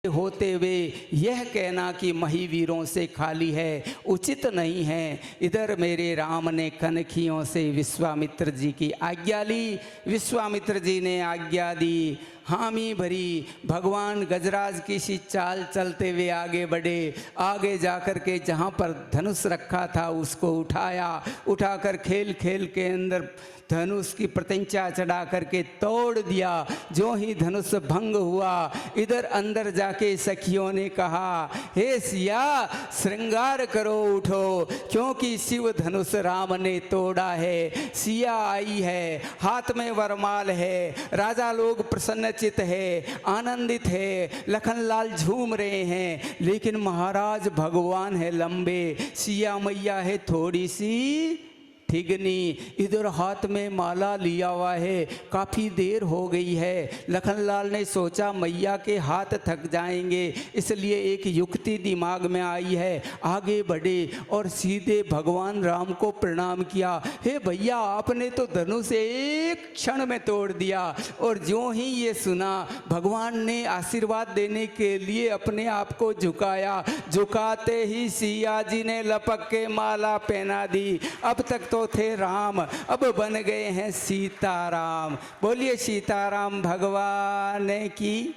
होते हुए यह कहना कि महावीरों से खाली है उचित नहीं है। इधर मेरे राम ने कनखियों से विश्वामित्र जी की आज्ञा ली। विश्वामित्र जी ने आज्ञा दी, हामी भरी। भगवान गजराज की सी चाल चलते हुए आगे बढ़े। आगे जाकर के जहाँ पर धनुष रखा था उसको उठाया, उठाकर खेल खेल के अंदर धनुष की प्रत्यंचा चढ़ा करके तोड़ दिया। जो ही धनुष भंग हुआ, इधर अंदर जाके सखियों ने कहा, हे सिया श्रृंगार करो उठो, क्योंकि शिव धनुष राम ने तोड़ा है। सिया आई है, हाथ में वरमाल है, राजा लोग प्रसन्नचित है, आनंदित है, लखनलाल झूम रहे हैं। लेकिन महाराज भगवान है लंबे, सिया मैया है थोड़ी सी ठिगनी। इधर हाथ में माला लिया हुआ है, काफ़ी देर हो गई है। लखनलाल ने सोचा मैया के हाथ थक जाएंगे, इसलिए एक युक्ति दिमाग में आई है। आगे बढ़े और सीधे भगवान राम को प्रणाम किया। हे भैया, आपने तो धनुष एक क्षण में तोड़ दिया। और जो ही ये सुना, भगवान ने आशीर्वाद देने के लिए अपने आप को झुकाया। झुकाते ही सिया जी ने लपक के माला पहना दी। अब तक तो थे राम, अब बन गए हैं सीताराम। बोलिए सीताराम भगवान की।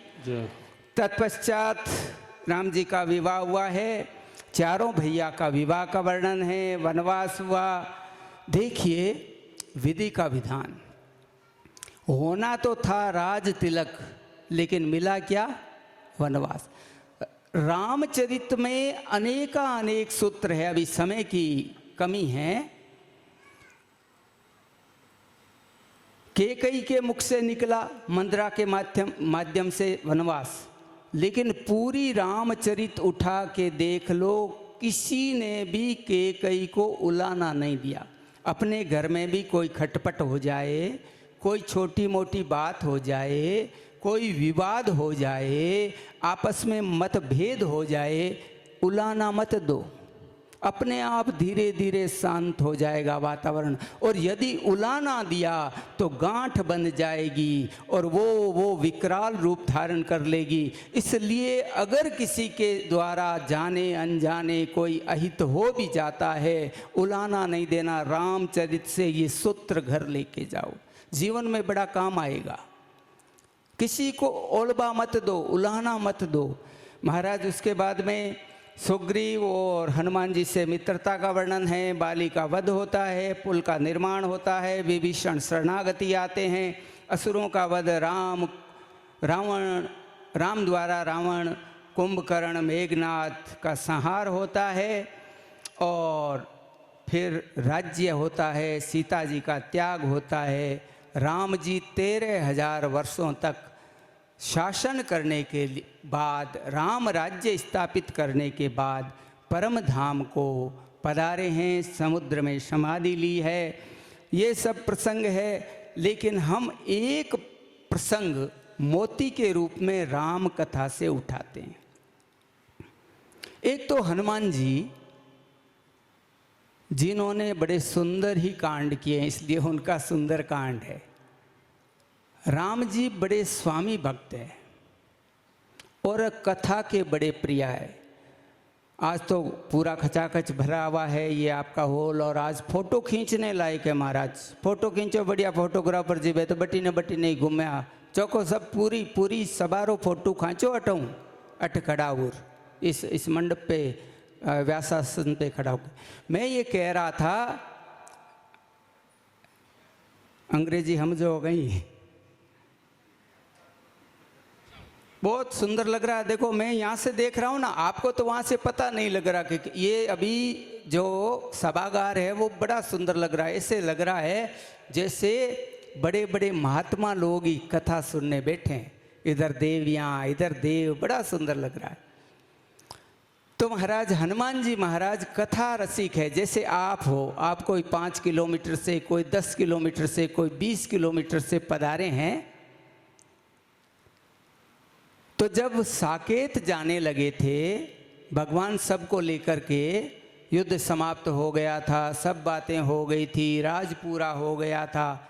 तत्पश्चात राम जी का विवाह हुआ है। चारों भैया का विवाह का वर्णन है। वनवास हुआ। देखिए विधि का विधान। होना तो था राज तिलक, लेकिन मिला क्या? वनवास। रामचरित में अनेक सूत्र है, अभी समय की कमी है। कैकेयी के मुख से निकला मंद्रा के माध्यम से वनवास, लेकिन पूरी रामचरित उठा के देख लो, किसी ने भी कैकेयी को उलाना नहीं दिया। अपने घर में भी कोई खटपट हो जाए, कोई छोटी मोटी बात हो जाए, कोई विवाद हो जाए, आपस में मतभेद हो जाए, उलाना मत दो। अपने आप धीरे धीरे शांत हो जाएगा वातावरण। और यदि उलाना दिया तो गांठ बन जाएगी और वो विकराल रूप धारण कर लेगी। इसलिए अगर किसी के द्वारा जाने अनजाने कोई अहित हो भी जाता है, उलाना नहीं देना। रामचरित से ये सूत्र घर लेके जाओ, जीवन में बड़ा काम आएगा। किसी को ओलबा मत दो, उलाना मत दो। महाराज उसके बाद में सुग्रीव और हनुमान जी से मित्रता का वर्णन है। बाली का वध होता है, पुल का निर्माण होता है, विभीषण शरणागति आते हैं, असुरों का वध, राम द्वारा रावण, कुंभकर्ण, मेघनाथ का संहार होता है। और फिर राज्य होता है, सीता जी का त्याग होता है। राम जी 13,000 वर्षों तक शासन करने के बाद, राम राज्य स्थापित करने के बाद परम धाम को पधारे हैं, समुद्र में समाधि ली है। ये सब प्रसंग है। लेकिन हम एक प्रसंग मोती के रूप में राम कथा से उठाते हैं। एक तो हनुमान जी, जिन्होंने बड़े सुंदर ही कांड किए हैं, इसलिए उनका सुंदर कांड है। राम जी बड़े स्वामी भक्त हैं और कथा के बड़े प्रिय है। आज तो पूरा खचाखच भरा हुआ है ये आपका हॉल, और आज फोटो खींचने लायक है। महाराज फोटो खींचो, बढ़िया फोटोग्राफर जी बे तो बटी नहीं घूमया चौको सब पूरी सबारो फोटो खांचो अटूँ अट खड़ा हुर इस मंडप पे व्यासासन पे खड़ा होकर। मैं ये कह रहा था, अंग्रेजी हम जो हो गई, बहुत सुंदर लग रहा है। देखो मैं यहाँ से देख रहा हूँ ना, आपको तो वहाँ से पता नहीं लग रहा कि ये अभी जो सभागार है वो बड़ा सुंदर लग रहा है। ऐसे लग रहा है जैसे बड़े बड़े महात्मा लोग ही कथा सुनने बैठे हैं। इधर देवियाँ, इधर देव, बड़ा सुंदर लग रहा है। तो महाराज हनुमान जी महाराज कथा रसिक है। जैसे आप हो, आप कोई 5 किलोमीटर से, कोई 10 किलोमीटर से, कोई 20 किलोमीटर से पधारे हैं। तो जब साकेत जाने लगे थे, भगवान सबको लेकर के, युद्ध समाप्त हो गया था, सब बातें हो गई थी, राज पूरा हो गया था,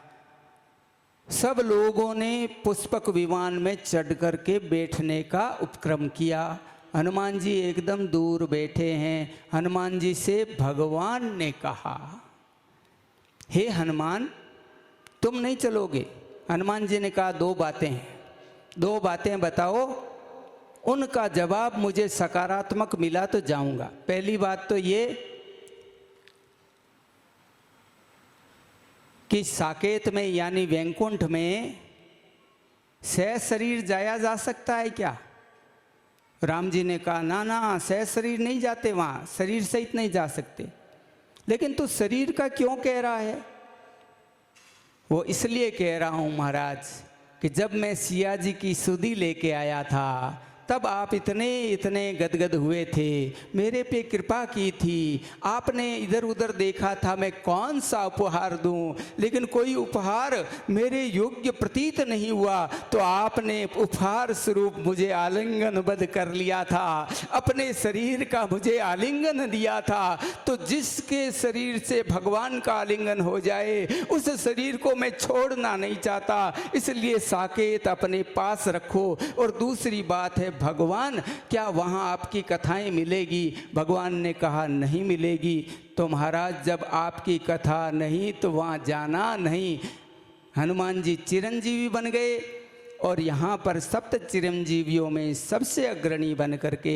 सब लोगों ने पुष्पक विमान में चढ़ करके बैठने का उपक्रम किया। हनुमान जी एकदम दूर बैठे हैं। हनुमान जी से भगवान ने कहा, हे हनुमान, तुम नहीं चलोगे? हनुमान जी ने कहा, दो बातें हैं, दो बातें बताओ, उनका जवाब मुझे सकारात्मक मिला तो जाऊंगा। पहली बात तो ये कि साकेत में यानी वैकुंठ में सह शरीर जाया जा सकता है क्या? राम जी ने कहा, ना ना, सह शरीर नहीं जाते, वहाँ शरीर सहित नहीं जा सकते। लेकिन तू शरीर का क्यों कह रहा है? वो इसलिए कह रहा हूँ महाराज कि जब मैं सिया जी की सुधि लेके आया था तब आप इतने गदगद हुए थे, मेरे पे कृपा की थी। आपने इधर उधर देखा था मैं कौन सा उपहार दूं, लेकिन कोई उपहार मेरे योग्य प्रतीत नहीं हुआ, तो आपने उपहार स्वरूप मुझे आलिंगनबद्ध कर लिया था, अपने शरीर का मुझे आलिंगन दिया था। तो जिसके शरीर से भगवान का आलिंगन हो जाए उस शरीर को मैं छोड़ना नहीं चाहता, इसलिए साकेत अपने पास रखो। और दूसरी बात है, भगवान, क्या वहाँ आपकी कथाएं मिलेगी? भगवान ने कहा, नहीं मिलेगी। तो महाराज, जब आपकी कथा नहीं तो वहाँ जाना नहीं। हनुमान जी चिरंजीवी बन गए और यहाँ पर सप्त चिरंजीवियों में सबसे अग्रणी बन करके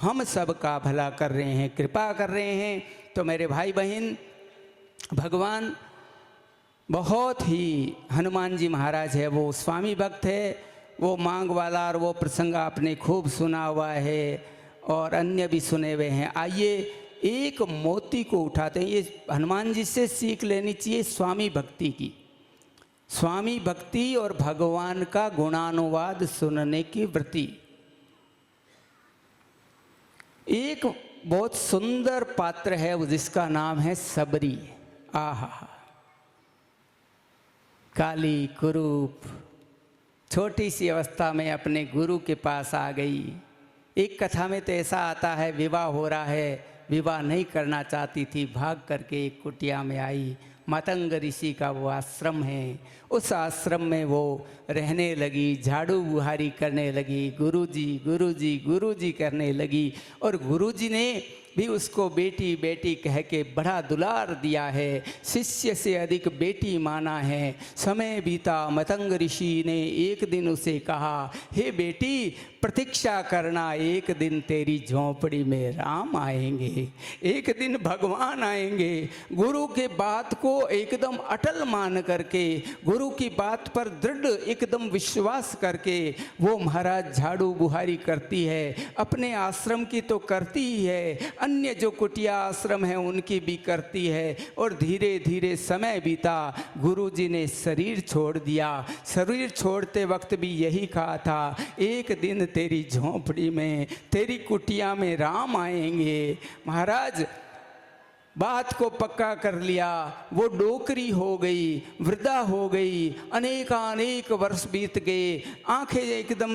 हम सब का भला कर रहे हैं, कृपा कर रहे हैं। तो मेरे भाई बहन, भगवान बहुत ही, हनुमान जी महाराज है वो स्वामी भक्त है। वो मांग वाला और वो प्रसंग आपने खूब सुना हुआ है और अन्य भी सुने हुए हैं। आइए एक मोती को उठाते हैं। ये हनुमान जी से सीख लेनी चाहिए स्वामी भक्ति की, स्वामी भक्ति और भगवान का गुणानुवाद सुनने की वृत्ति। एक बहुत सुंदर पात्र है जिसका नाम है सबरी। आहा, काली कुरूप छोटी सी अवस्था में अपने गुरु के पास आ गई। एक कथा में तो ऐसा आता है, विवाह हो रहा है, विवाह नहीं करना चाहती थी, भाग करके एक कुटिया में आई। मतंग ऋषि का वो आश्रम है, उस आश्रम में वो रहने लगी, झाड़ू बुहारी करने लगी, गुरुजी गुरुजी गुरुजी करने लगी। और गुरुजी ने भी उसको बेटी बेटी कह के बड़ा दुलार दिया है, शिष्य से अधिक बेटी माना है। समय बीता, मतंग ऋषि ने एक दिन उसे कहा, हे बेटी, प्रतीक्षा करना, एक दिन तेरी झोंपड़ी में राम आएंगे, एक दिन भगवान आएंगे। गुरु के बात को एकदम अटल मान करके, गुरु की बात पर दृढ़ एकदम विश्वास करके वो महाराज झाड़ू बुहारी करती है। अपने आश्रम की तो करती ही है, अन्य जो कुटिया आश्रम है उनकी भी करती है। और धीरे धीरे समय बीता, गुरुजी ने शरीर छोड़ दिया। शरीर छोड़ते वक्त भी यही कहा था, एक दिन तेरी झोंपड़ी में, तेरी कुटिया में राम आएंगे। महाराज बात को पक्का कर लिया। वो डोकरी हो गई, वृद्धा हो गई, अनेक वर्ष बीत गए, आंखें एकदम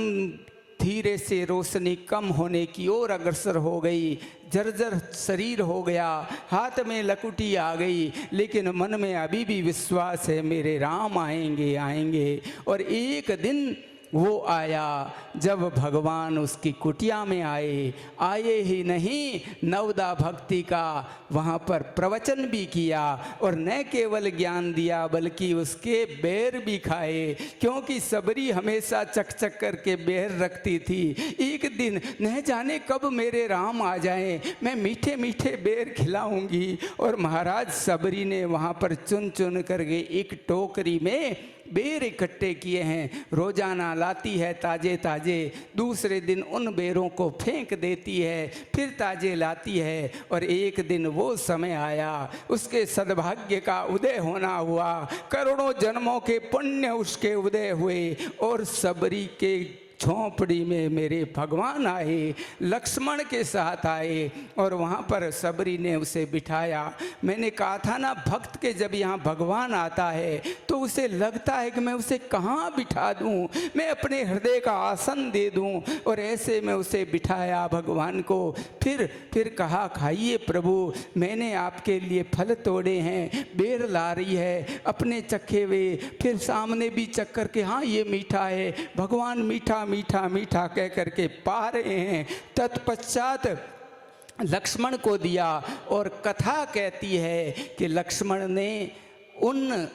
धीरे से रोशनी कम होने की ओर अग्रसर हो गई, जर्जर शरीर हो गया, हाथ में लकुटी आ गई, लेकिन मन में अभी भी विश्वास है, मेरे राम आएंगे आएंगे। और एक दिन वो आया जब भगवान उसकी कुटिया में आए ही नहीं, नवदा भक्ति का वहाँ पर प्रवचन भी किया और न केवल ज्ञान दिया बल्कि उसके बेर भी खाए, क्योंकि सबरी हमेशा चक करके बेर रखती थी। एक दिन न जाने कब मेरे राम आ जाएं, मैं मीठे मीठे बेर खिलाऊंगी। और महाराज सबरी ने वहाँ पर चुन चुन करके एक टोकरी में बेर इकट्ठे किए हैं, रोजाना लाती है ताजे ताजे, दूसरे दिन उन बेरों को फेंक देती है, फिर ताजे लाती है। और एक दिन वो समय आया, उसके सद्भाग्य का उदय होना हुआ, करोड़ों जन्मों के पुण्य उसके उदय हुए और सबरी के झोंपड़ी में मेरे भगवान आए, लक्ष्मण के साथ आए और वहाँ पर सबरी ने उसे बिठाया। मैंने कहा था ना, भक्त के जब यहाँ भगवान आता है तो उसे लगता है कि मैं उसे कहाँ बिठा दूँ, मैं अपने हृदय का आसन दे दूँ। और ऐसे में उसे बिठाया भगवान को। फिर कहा, खाइए प्रभु, मैंने आपके लिए फल तोड़े हैं, बेर ला रही है, अपने चखे हुए, फिर सामने भी चख करके, हाँ ये मीठा है। भगवान मीठा मीठा मीठा कह करके पा रहे हैं। तत्पश्चात लक्ष्मण को दिया और कथा कहती है कि लक्ष्मण ने उन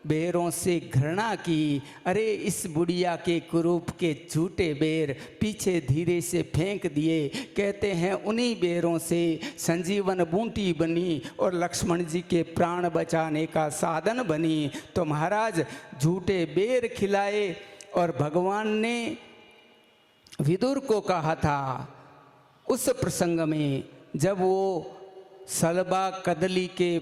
बेरों से घृणा की। अरे इस बुढ़िया के कुरूप के झूठे बेर पीछे धीरे से फेंक दिए। कहते हैं उन्हीं बेरों से संजीवन बूटी बनी और लक्ष्मण जी के प्राण बचाने का साधन बनी। तो महाराज झूठे बेर खिलाए। और भगवान ने विदुर को कहा था उस प्रसंग में, जब वो सलबा कदली के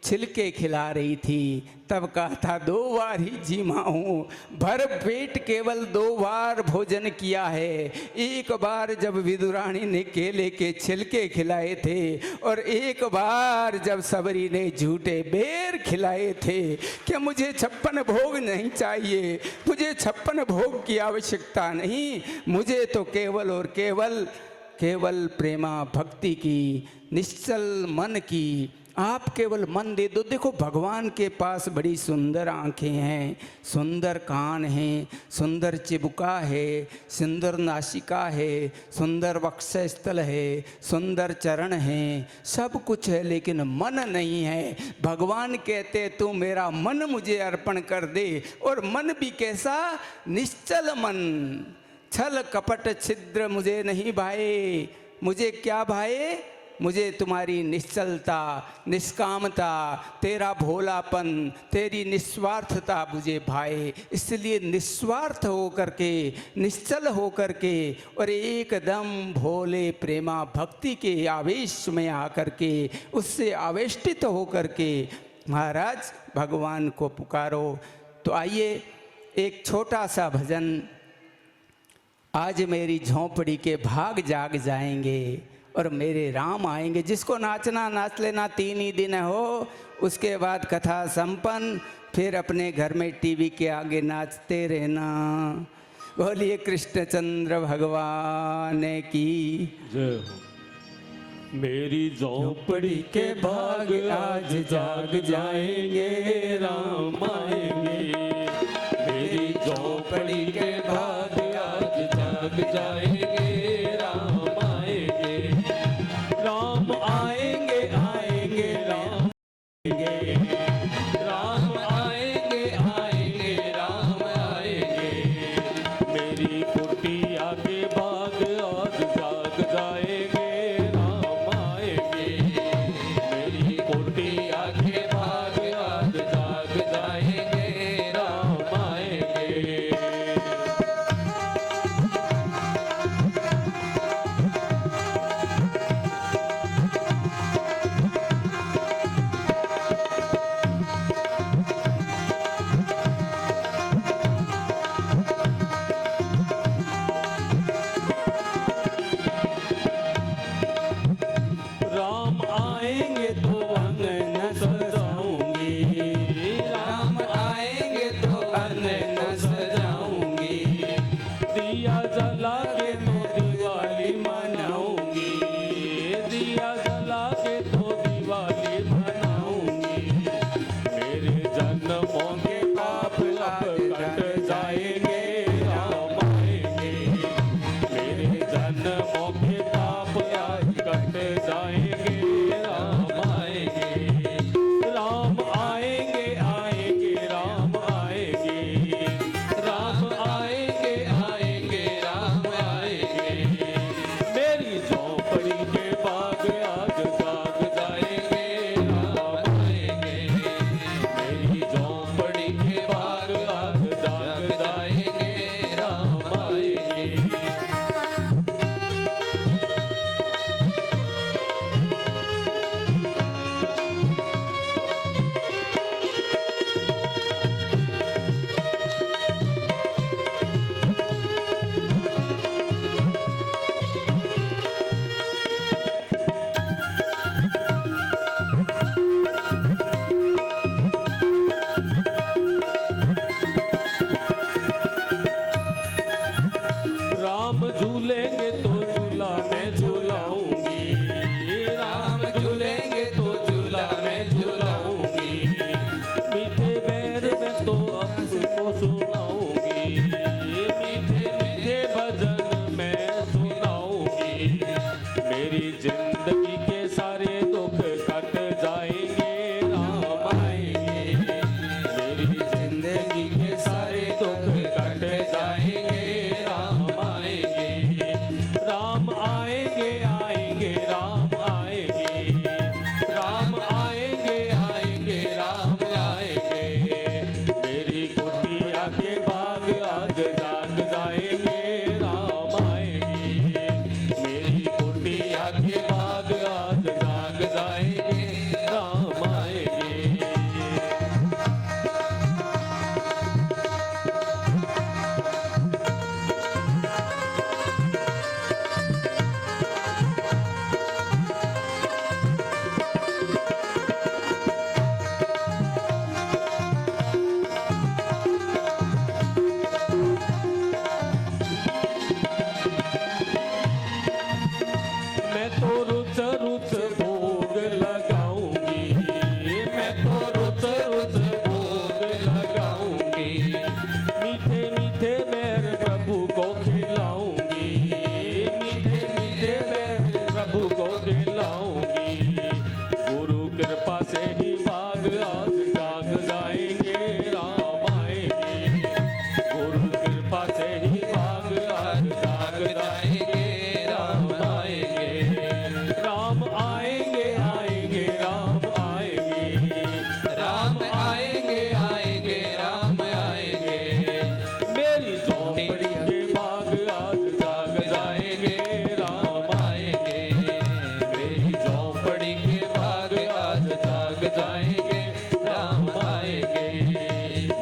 छिलके खिला रही थी, तब कहा था 2 बार ही जीमा हूँ, भर पेट केवल 2 बार भोजन किया है। एक बार जब विदुरानी ने केले के छिलके खिलाए थे और एक बार जब सबरी ने झूठे बेर खिलाए थे। क्या मुझे 56 भोग नहीं चाहिए, मुझे 56 भोग की आवश्यकता नहीं, मुझे तो केवल और केवल प्रेमा भक्ति की, निश्चल मन की, आप केवल मन दे दो। देखो भगवान के पास बड़ी सुंदर आँखें हैं, सुंदर कान हैं, सुंदर चिबुका है, सुंदर नासिका है, सुंदर वक्षस्थल है, सुंदर चरण हैं, सब कुछ है, लेकिन मन नहीं है। भगवान कहते तू मेरा मन मुझे अर्पण कर दे। और मन भी कैसा? निश्चल मन। छल कपट छिद्र मुझे नहीं भाए। मुझे क्या भाए? मुझे तुम्हारी निश्चलता, निष्कामता, तेरा भोलापन, तेरी निस्वार्थता मुझे भाए। इसलिए निस्वार्थ होकर के, निश्चल होकर के और एकदम भोले प्रेमा भक्ति के आवेश में आकर के, उससे आवेष्टित होकर के महाराज भगवान को पुकारो। तो आइए एक छोटा सा भजन। आज मेरी झोंपड़ी के भाग जाग जाएंगे और मेरे राम आएंगे। जिसको नाचना नाच लेना, 3 ही दिन हो, उसके बाद कथा संपन्न, फिर अपने घर में टीवी के आगे नाचते रहना। बोलिए कृष्णचंद्र भगवान की जय हो। मेरी झोंपड़ी के भाग आज जाग जाएंगे, राम आएंगे। मेरी झोंपड़ी के भाग आज जाग जाएंगे, राम आएंगे। राम आएंगे, आएंगे, राम आएंगे। राम आएंगे, आएंगे, राम आएंगे। मेरी कुटिया के भाग आज जाग जाएंगे, राम आएंगे। मेरी कुटिया के भाग आज जाग जाएंगे, राम आएंगे। राम झूलेंगे तो झूला मैं झूलाऊंगी, राम झूलेंगे तो झूला मैं झूलाऊंगी, मीठे बैर में तो आपको सुनाऊंगी, मीठे मीठे भजन मैं सुनाऊंगी, मेरी जिंदगी के सारे दुख कट जाएंगे, राम आएंगे, मेरी जिंदगी के सारे दुख कट जाएंगे, राम आएंगे, राम आएंगे आएंगे राम आएंगे, राम आएंगे आएंगे राम आएंगे, मेरी कुटिया के बाग आज जाग जाएंगे, राम आएंगे, मेरी कुटिया के बाग आज जाग जाएंगे, राम आएंगे। मैं तो रुच रुच भोग लगाऊंगी, मैं तो रुच रुच भोग लगाऊंगी, मीठे मीठे बैर प्रभु को खिलाऊंगी, मीठे मीठे बैर प्रभु को खिलाऊंगी, गुरु कृपा से ही बाग आज जाग जाएंगे, राम आएंगे, गुरु कृपा से ही बाग आज जाग जाएंगे, राम आएंगे, राम आएंगे आएंगे राम आएंगे, राम आएंगे आएंगे राम आएंगे, मेरी झोपड़ी के बाग आज जाग जाएंगे, राम आएंगे, मेरी झोपड़ी के बाग आज जाग जाएंगे, राम आएंगे,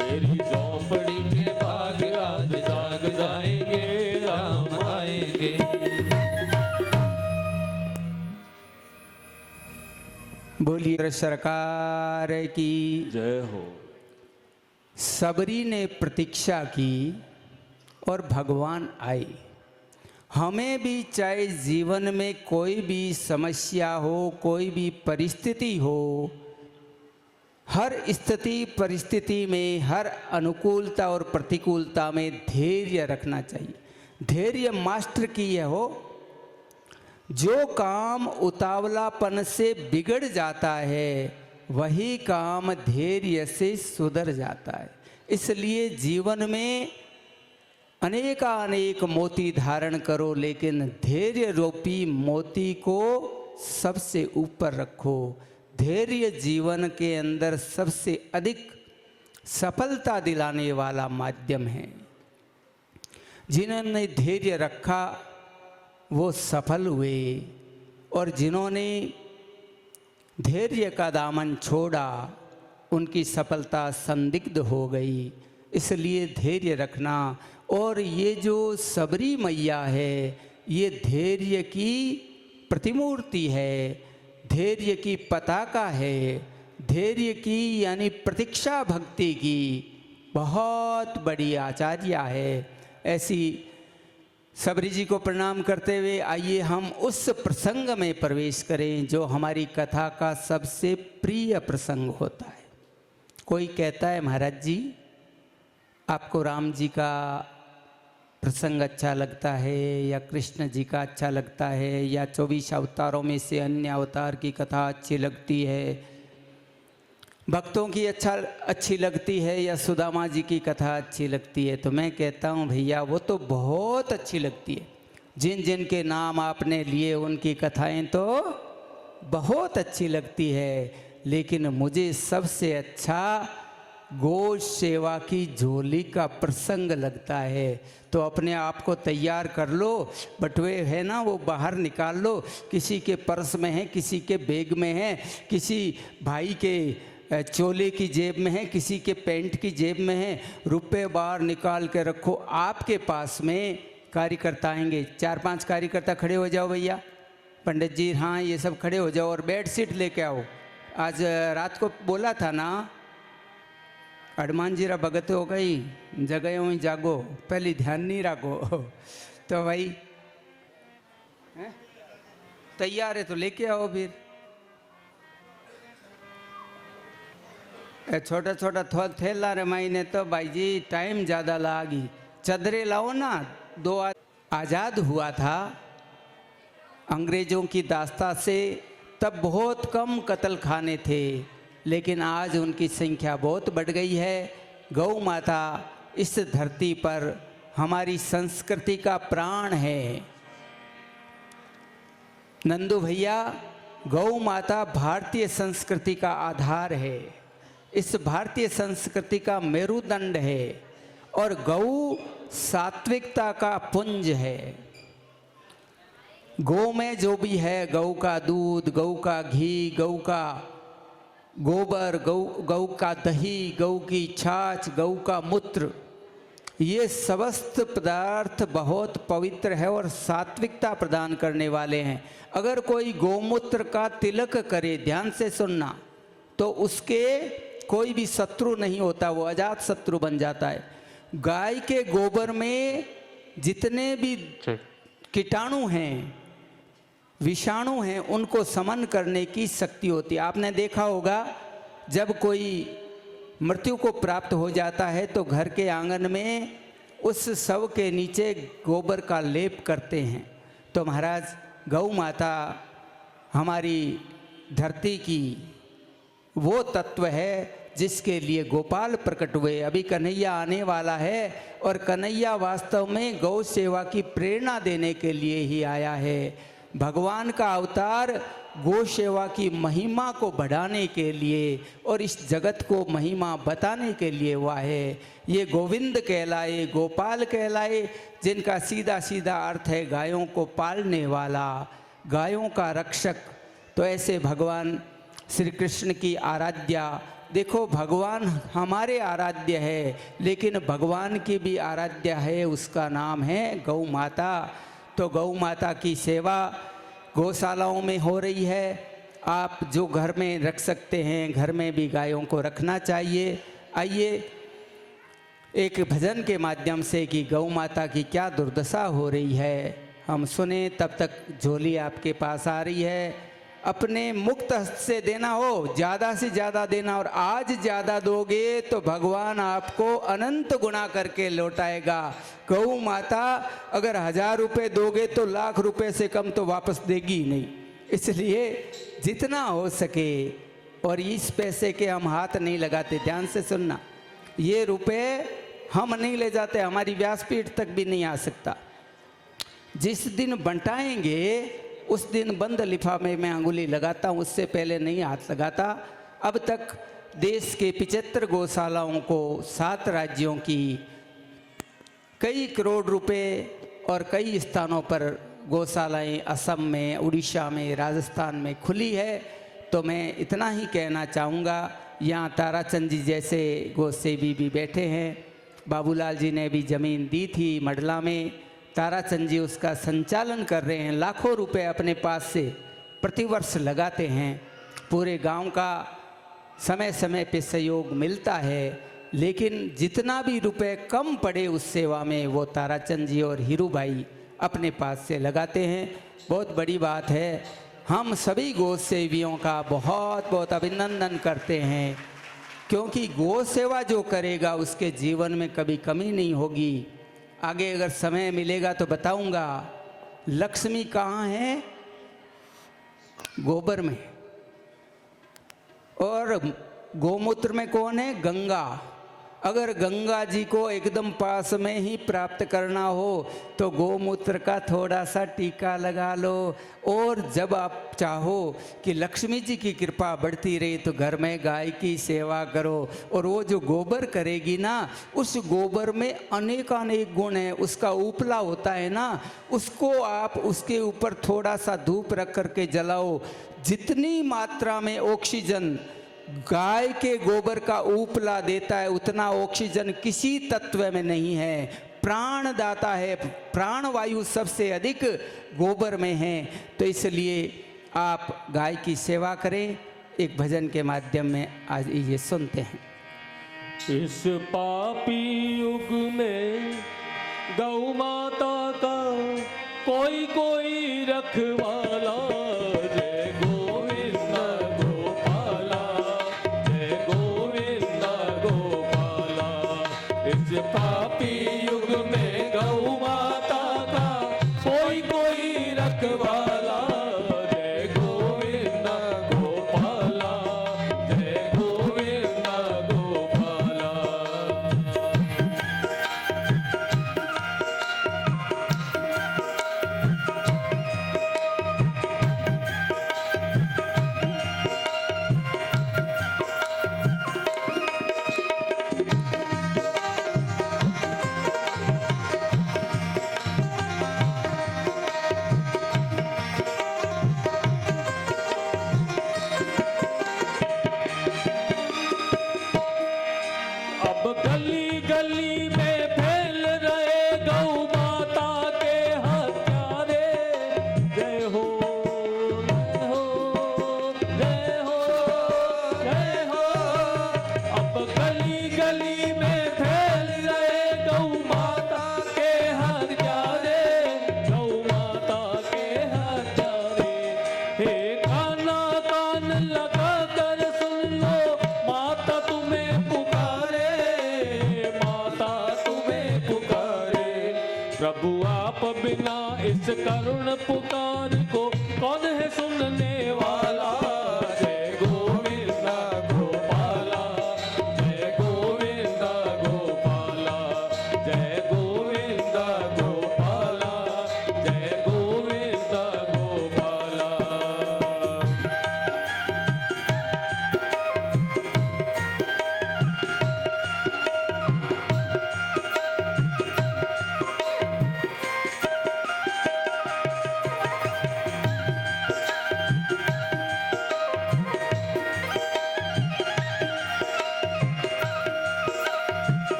मेरी झोपड़ी के बाग आज जाग जाएंगे, राम आएंगे। बोलिए सरकार की। जय हो। सबरी ने प्रतीक्षा की और भगवान आए। हमें भी चाहे जीवन में कोई भी समस्या हो, कोई भी परिस्थिति हो, हर स्थिति परिस्थिति में, हर अनुकूलता और प्रतिकूलता में धैर्य रखना चाहिए। धैर्य मास्टर की यह हो, जो काम उतावलापन से बिगड़ जाता है वही काम धैर्य से सुधर जाता है। इसलिए जीवन में अनेकानेक मोती धारण करो, लेकिन धैर्य रूपी मोती को सबसे ऊपर रखो। धैर्य जीवन के अंदर सबसे अधिक सफलता दिलाने वाला माध्यम है। जिन्होंने धैर्य रखा वो सफल हुए, और जिन्होंने धैर्य का दामन छोड़ा उनकी सफलता संदिग्ध हो गई। इसलिए धैर्य रखना। और ये जो सबरी मैया है, ये धैर्य की प्रतिमूर्ति है, धैर्य की पताका है, धैर्य की यानी प्रतीक्षा भक्ति की बहुत बड़ी आचार्य है। ऐसी सबरी जी को प्रणाम करते हुए आइए हम उस प्रसंग में प्रवेश करें जो हमारी कथा का सबसे प्रिय प्रसंग होता है। कोई कहता है महाराज जी आपको राम जी का प्रसंग अच्छा लगता है, या कृष्ण जी का अच्छा लगता है, या 24 अवतारों में से अन्य अवतार की कथा अच्छी लगती है, भक्तों की अच्छी लगती है, या सुदामा जी की कथा अच्छी लगती है। तो मैं कहता हूँ भैया वो तो बहुत अच्छी लगती है। जिन जिन के नाम आपने लिए उनकी कथाएं तो बहुत अच्छी लगती है, लेकिन मुझे सबसे अच्छा गौ सेवा की झोली का प्रसंग लगता है। तो अपने आप को तैयार कर लो, बटुए है ना वो बाहर निकाल लो। किसी के पर्स में है, किसी के बैग में है, किसी भाई के चोले की जेब में है, किसी के पैंट की जेब में है। रुपए बाहर निकाल के रखो। आपके पास में कार्यकर्ता आएंगे, 4-5 कार्यकर्ता खड़े हो जाओ भैया। पंडित जी हाँ ये सब खड़े हो जाओ और बेड शीट लेके आओ। आज रात को बोला था ना हनुमान जी रा भगत हो गई, जगह हुई जागो, पहले ध्यान नहीं रखो। तो भाई हैं? तैयार है तो लेके आओ फिर। छोटा छोटा थैला रे मायने तो भाई जी टाइम ज़्यादा लागी। चदरे लाओ ना। आज़ाद हुआ था अंग्रेज़ों की दास्ता से, तब बहुत कम कत्ल खाने थे, लेकिन आज उनकी संख्या बहुत बढ़ गई है। गौ माता इस धरती पर हमारी संस्कृति का प्राण है। नंदू भैया, गौ माता भारतीय संस्कृति का आधार है, इस भारतीय संस्कृति का मेरुदंड है, और गौ सात्विकता का पुंज है। गौ में जो भी है, गौ का दूध, गौ का घी, गौ का गोबर, गौ का दही, गौ की छाछ, गौ का मूत्र, ये समस्त पदार्थ बहुत पवित्र है और सात्विकता प्रदान करने वाले हैं। अगर कोई गौमूत्र का तिलक करे, ध्यान से सुनना, तो उसके कोई भी शत्रु नहीं होता, वो अजात शत्रु बन जाता है। गाय के गोबर में जितने भी कीटाणु हैं, विषाणु हैं, उनको समन करने की शक्ति होती है। आपने देखा होगा जब कोई मृत्यु को प्राप्त हो जाता है तो घर के आंगन में उस शव के नीचे गोबर का लेप करते हैं। तो महाराज, गौ माता हमारी धरती की वो तत्व है जिसके लिए गोपाल प्रकट हुए। अभी कन्हैया आने वाला है और कन्हैया वास्तव में गौ सेवा की प्रेरणा देने के लिए ही आया है। भगवान का अवतार गौ सेवा की महिमा को बढ़ाने के लिए और इस जगत को महिमा बताने के लिए हुआ है। ये गोविंद कहलाए, गोपाल कहलाए, जिनका सीधा सीधा अर्थ है गायों को पालने वाला, गायों का रक्षक। तो ऐसे भगवान श्री कृष्ण की आराध्या, देखो भगवान हमारे आराध्य है, लेकिन भगवान की भी आराध्य है, उसका नाम है गौ माता। तो गौ माता की सेवा गौशालाओं में हो रही है। आप जो घर में रख सकते हैं, घर में भी गायों को रखना चाहिए। आइए एक भजन के माध्यम से कि गौ माता की क्या दुर्दशा हो रही है हम सुने। तब तक झोली आपके पास आ रही है। अपने मुक्त हस्त से देना हो, ज़्यादा से ज़्यादा देना, और आज ज़्यादा दोगे तो भगवान आपको अनंत गुना करके लौटाएगा। गौ माता अगर 1000 रुपये दोगे तो लाख रुपए से कम तो वापस देगी नहीं। इसलिए जितना हो सके, और इस पैसे के हम हाथ नहीं लगाते, ध्यान से सुनना, ये रुपए हम नहीं ले जाते, हमारी व्यासपीठ तक भी नहीं आ सकता। जिस दिन बंटाएंगे उस दिन बंद लिफाफे में अंगुली लगाता हूँ, उससे पहले नहीं हाथ लगाता। अब तक देश के 75 गौशालाओं को 7 राज्यों की कई करोड़ रुपए और कई स्थानों पर गौशालाएं असम में, उड़ीसा में, राजस्थान में खुली है। तो मैं इतना ही कहना चाहूँगा, यहाँ ताराचंद जी जैसे गौसेवी भी बैठे हैं। बाबूलाल जी ने भी ज़मीन दी थी मडला में, ताराचंद जी उसका संचालन कर रहे हैं। लाखों रुपए अपने पास से प्रतिवर्ष लगाते हैं। पूरे गांव का समय समय पे सहयोग मिलता है, लेकिन जितना भी रुपए कम पड़े उस सेवा में, वो ताराचंद जी और हीरू भाई अपने पास से लगाते हैं। बहुत बड़ी बात है। हम सभी गौ सेवियों का बहुत बहुत अभिनंदन करते हैं, क्योंकि गौ सेवा जो करेगा उसके जीवन में कभी कमी नहीं होगी। आगे अगर समय मिलेगा तो बताऊंगा। लक्ष्मी कहाँ है? गोबर में। और गोमूत्र में कौन है? गंगा। अगर गंगा जी को एकदम पास में ही प्राप्त करना हो तो गोमूत्र का थोड़ा सा टीका लगा लो। और जब आप चाहो कि लक्ष्मी जी की कृपा बढ़ती रहे तो घर में गाय की सेवा करो। और वो जो गोबर करेगी ना, उस गोबर में अनेकानेक गुण है। उसका उपला होता है ना, उसको आप उसके ऊपर थोड़ा सा धूप रख करके जलाओ। जितनी मात्रा में ऑक्सीजन गाय के गोबर का उपला देता है, उतना ऑक्सीजन किसी तत्व में नहीं है। प्राण दाता है, प्राण वायु सबसे अधिक गोबर में है। तो इसलिए आप गाय की सेवा करें। एक भजन के माध्यम में आज ये सुनते हैं। इस पापी युग में गौ माता का कोई कोई रखवाला जय गोविंद गोपाला जय गोविंद गोपाला इस पापी युग में गौ माता का कोई कोई रखवाला जय गोविंद गोपाला जय गोविंद गोपाला अब गली गली में फैल रहे गौ माता के हत्यारे जय हो जय हो जय हो जय हो अब गली गली में फैल रहे गौ माता के हत्यारे गौ माता के हत्यारे हे काना कान लगा कर सुन लो माता तुम्हें पुकारे माता तुम्हें पुकारे प्रभु आप बिना इस करुण पुकार को कौन है सुनने वाला जय गोविंद गोपाला जय गोविंद गोपाला जय गोविंद गोपाला जय गोविंद गोपाला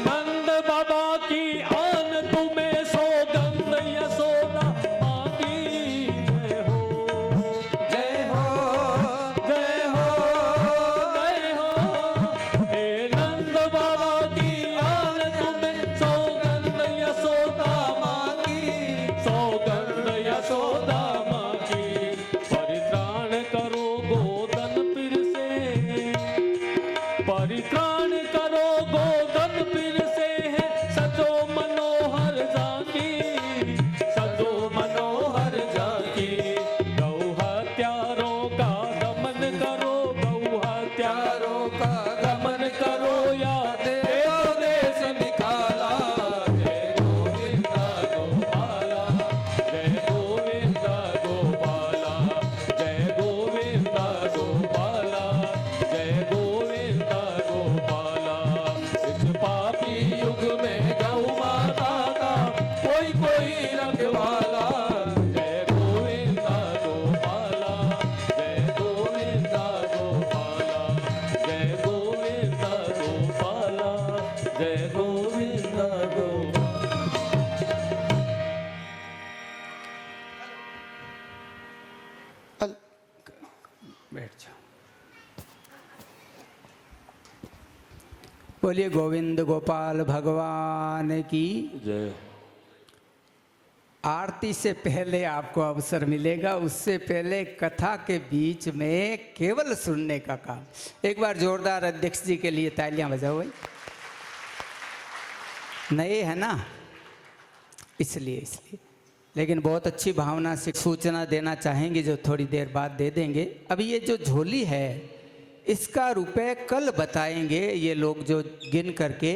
नंद बाबा की आन तुम्हें सौगंध यशोदा माँ की जय हो जय हो जय हो जय हो हे नंद बाबा की आन तुम्हें सौगंध यशोदा माँ की सौगंध यशोदा माँ की परित्राण करो गोदन फिर से परित्राण करो गोदन फिर से है सजो मनोहर जाकी सजो मनोहर जाकी गौ हत्यारों का दमन करो गौ हत्यारों का दमन करो या देव देश निकाला जय गोविंद गोपाला जय गोविंद गोपाला जय गोविंद गोपाला जय गोविंद गोपाला इस पापी युग में गौ माता का कोई कोई रखवाला जय गोविंद गोपाला जय गोविंद गोपाला जय गोविंद गोपाला जय गोविंद गोपाला बैठ जाओ। बोलिए गोविंद गोपाल भगवान की। जय आरती से पहले आपको अवसर मिलेगा, उससे पहले कथा के बीच में केवल सुनने का काम। एक बार जोरदार अध्यक्ष जी के लिए तालियां बजाओ भाई। नए है ना, इसलिए लेकिन बहुत अच्छी भावना से सूचना देना चाहेंगे जो थोड़ी देर बाद दे देंगे। अभी ये जो झोली है इसका रुपए कल बताएंगे ये लोग जो गिन करके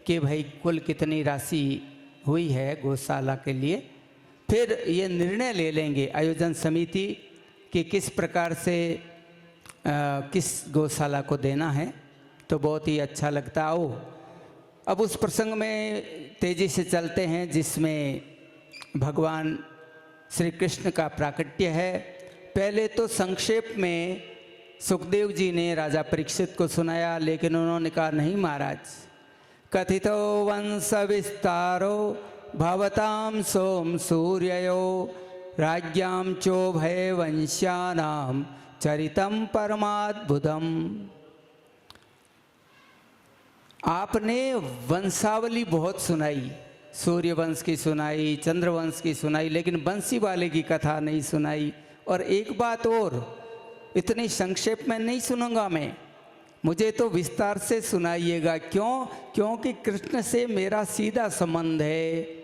कि भाई कुल कितनी राशि हुई है गौशाला के लिए। फिर ये निर्णय ले लेंगे आयोजन समिति कि किस प्रकार से किस गौशाला को देना है। तो बहुत ही अच्छा लगता। आओ अब उस प्रसंग में तेजी से चलते हैं जिसमें भगवान श्री कृष्ण का प्राकट्य है। पहले तो संक्षेप में सुखदेव जी ने राजा परीक्षित को सुनाया, लेकिन उन्होंने कहा नहीं महाराज, कथितो वंश विस्तारो भवतां सोम सूर्ययो राज्ञां चोभय वंश्यानां चरितं परमाद्भुतम्। आपने वंशावली बहुत सुनाई, सूर्य वंश की सुनाई, चंद्रवंश की सुनाई, लेकिन बंसी वाले की कथा नहीं सुनाई। और एक बात और, इतनी संक्षेप में नहीं सुनूंगा मैं, मुझे तो विस्तार से सुनाइएगा। क्यों? क्योंकि कृष्ण से मेरा सीधा संबंध है,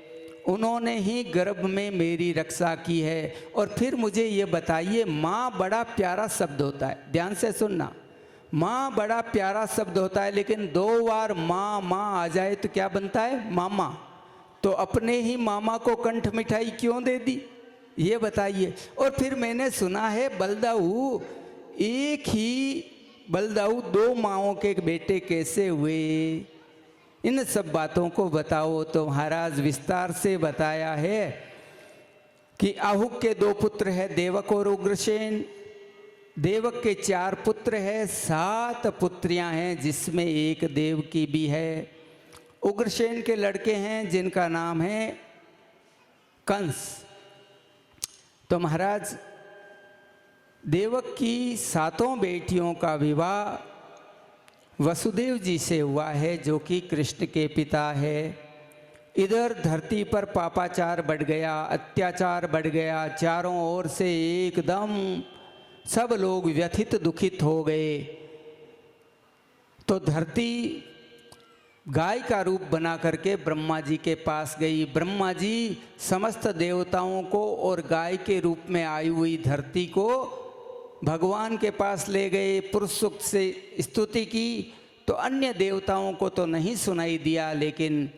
उन्होंने ही गर्भ में मेरी रक्षा की है। और फिर मुझे ये बताइए, माँ बड़ा प्यारा शब्द होता है, ध्यान से सुनना, माँ बड़ा प्यारा शब्द होता है, लेकिन 2 बार माँ माँ आ जाए तो क्या बनता है? मामा। तो अपने ही मामा को कंठ मिठाई क्यों दे दी, ये बताइए। और फिर मैंने सुना है बलदाऊ, एक ही बलदाऊ 2 माँओं के बेटे कैसे हुए, इन सब बातों को बताओ। तो महाराज विस्तार से बताया है कि आहुक के 2 पुत्र हैं, देवक और उग्रसेन। देवक के 4 पुत्र हैं, 7 पुत्रियां हैं, जिसमें एक देवकी भी है। उग्रसेन के लड़के हैं जिनका नाम है कंस। तो महाराज देवक की 7 बेटियों का विवाह वसुदेव जी से हुआ है, जो कि कृष्ण के पिता है। इधर धरती पर पापाचार बढ़ गया, अत्याचार बढ़ गया, चारों ओर से एकदम सब लोग व्यथित दुखित हो गए। तो धरती गाय का रूप बना करके ब्रह्मा जी के पास गई। ब्रह्मा जी समस्त देवताओं को और गाय के रूप में आई हुई धरती को भगवान के पास ले गए, पुरुष सूक्त से स्तुति की। तो अन्य देवताओं को तो नहीं सुनाई दिया, लेकिन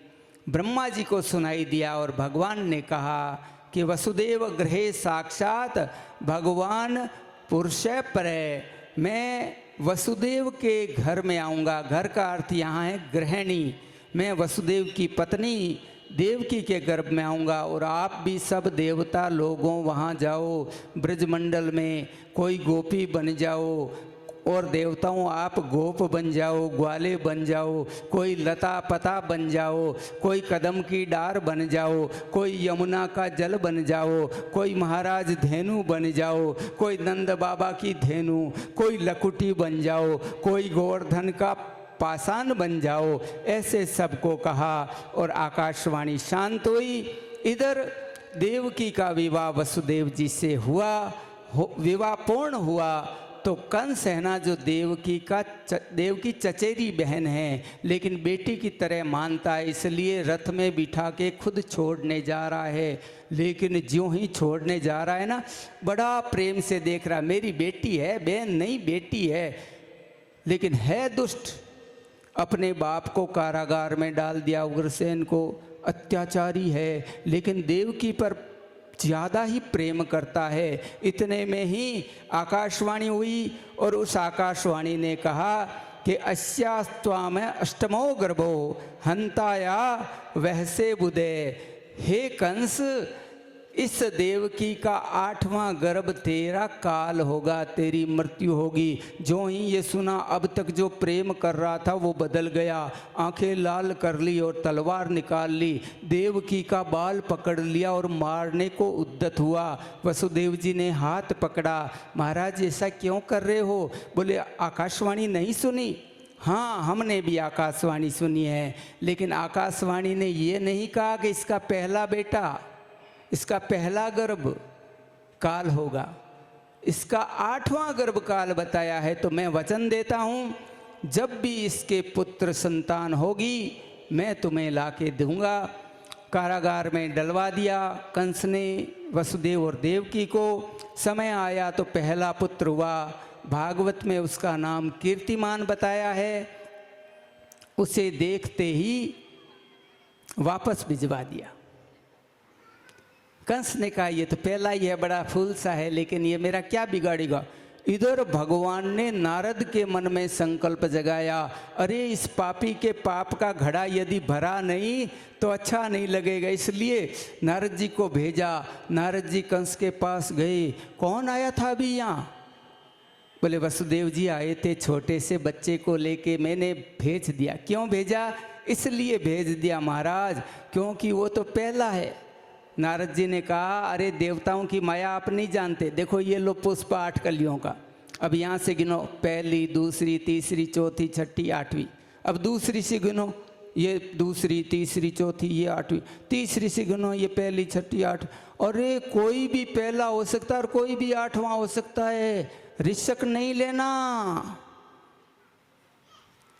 ब्रह्मा जी को सुनाई दिया। और भगवान ने कहा कि वसुदेव गृहे साक्षात भगवान पुरुष परे, मैं वसुदेव के घर में आऊँगा। घर का अर्थ यहाँ है गृहिणी। मैं वसुदेव की पत्नी देवकी के गर्भ में आऊँगा, और आप भी सब देवता लोगों वहाँ जाओ, ब्रजमंडल में कोई गोपी बन जाओ, और देवताओं आप गोप बन जाओ, ग्वाले बन जाओ, कोई लता पता बन जाओ, कोई कदम की डार बन जाओ, कोई यमुना का जल बन जाओ, कोई महाराज धेनु बन जाओ, कोई नंद बाबा की धेनु, कोई लकुटी बन जाओ, कोई गोवर्धन का पाषाण बन जाओ। ऐसे सबको कहा और आकाशवाणी शांत हुई। इधर देवकी का विवाह वसुदेव जी से हुआ, विवाह पूर्ण हुआ। तो कंस है ना, जो देवकी चचेरी बहन है, लेकिन बेटी की तरह मानता है, इसलिए रथ में बिठा के खुद छोड़ने जा रहा है। लेकिन ज्यों ही छोड़ने जा रहा है ना, बड़ा प्रेम से देख रहा, मेरी बेटी है, बहन नहीं बेटी है, लेकिन है दुष्ट। अपने बाप को कारागार में डाल दिया, उग्रसेन को, अत्याचारी है, लेकिन देवकी पर ज़्यादा ही प्रेम करता है। इतने में ही आकाशवाणी हुई, और उस आकाशवाणी ने कहा कि अस्यास्त्वाम अष्टमो गर्भो हंताया वहसे बुदे। हे कंस, इस देवकी का 8वां गर्भ तेरा काल होगा, तेरी मृत्यु होगी। जो ही ये सुना, अब तक जो प्रेम कर रहा था वो बदल गया, आंखें लाल कर ली और तलवार निकाल ली, देवकी का बाल पकड़ लिया और मारने को उद्यत हुआ। वसुदेव जी ने हाथ पकड़ा, महाराज ऐसा क्यों कर रहे हो? बोले आकाशवाणी नहीं सुनी? हाँ, हमने भी आकाशवाणी सुनी है, लेकिन आकाशवाणी ने ये नहीं कहा कि इसका पहला बेटा, इसका पहला गर्भ काल होगा, इसका 8वां गर्भ काल बताया है। तो मैं वचन देता हूँ, जब भी इसके पुत्र संतान होगी मैं तुम्हें लाके दूंगा। कारागार में डलवा दिया कंस ने वसुदेव और देवकी को। समय आया तो पहला पुत्र हुआ, भागवत में उसका नाम कीर्तिमान बताया है। उसे देखते ही वापस भिजवा दिया। कंस ने कहा ये तो पहला ही है, बड़ा फूल सा है, लेकिन ये मेरा क्या बिगाड़ेगा। इधर भगवान ने नारद के मन में संकल्प जगाया, अरे इस पापी के पाप का घड़ा यदि भरा नहीं तो अच्छा नहीं लगेगा, इसलिए नारद जी को भेजा। नारद जी कंस के पास गए। कौन आया था अभी यहाँ? बोले वसुदेव जी आए थे, छोटे से बच्चे को लेके मैंने भेज दिया। क्यों भेजा? इसलिए भेज दिया महाराज, क्योंकि वो तो पहला है। नारद जी ने कहा, अरे देवताओं की माया आप नहीं जानते, देखो ये लो पुष्प 8 कलियों का, अब यहाँ से गिनो, पहली, दूसरी, तीसरी, चौथी, छठी, 8वीं। अब दूसरी से गिनो, ये दूसरी, तीसरी, चौथी, ये 8वीं। तीसरी से गिनो, ये पहली, छठी, 8। अरे कोई भी पहला हो सकता है और कोई भी 8वां हो सकता है, रिस्क नहीं लेना।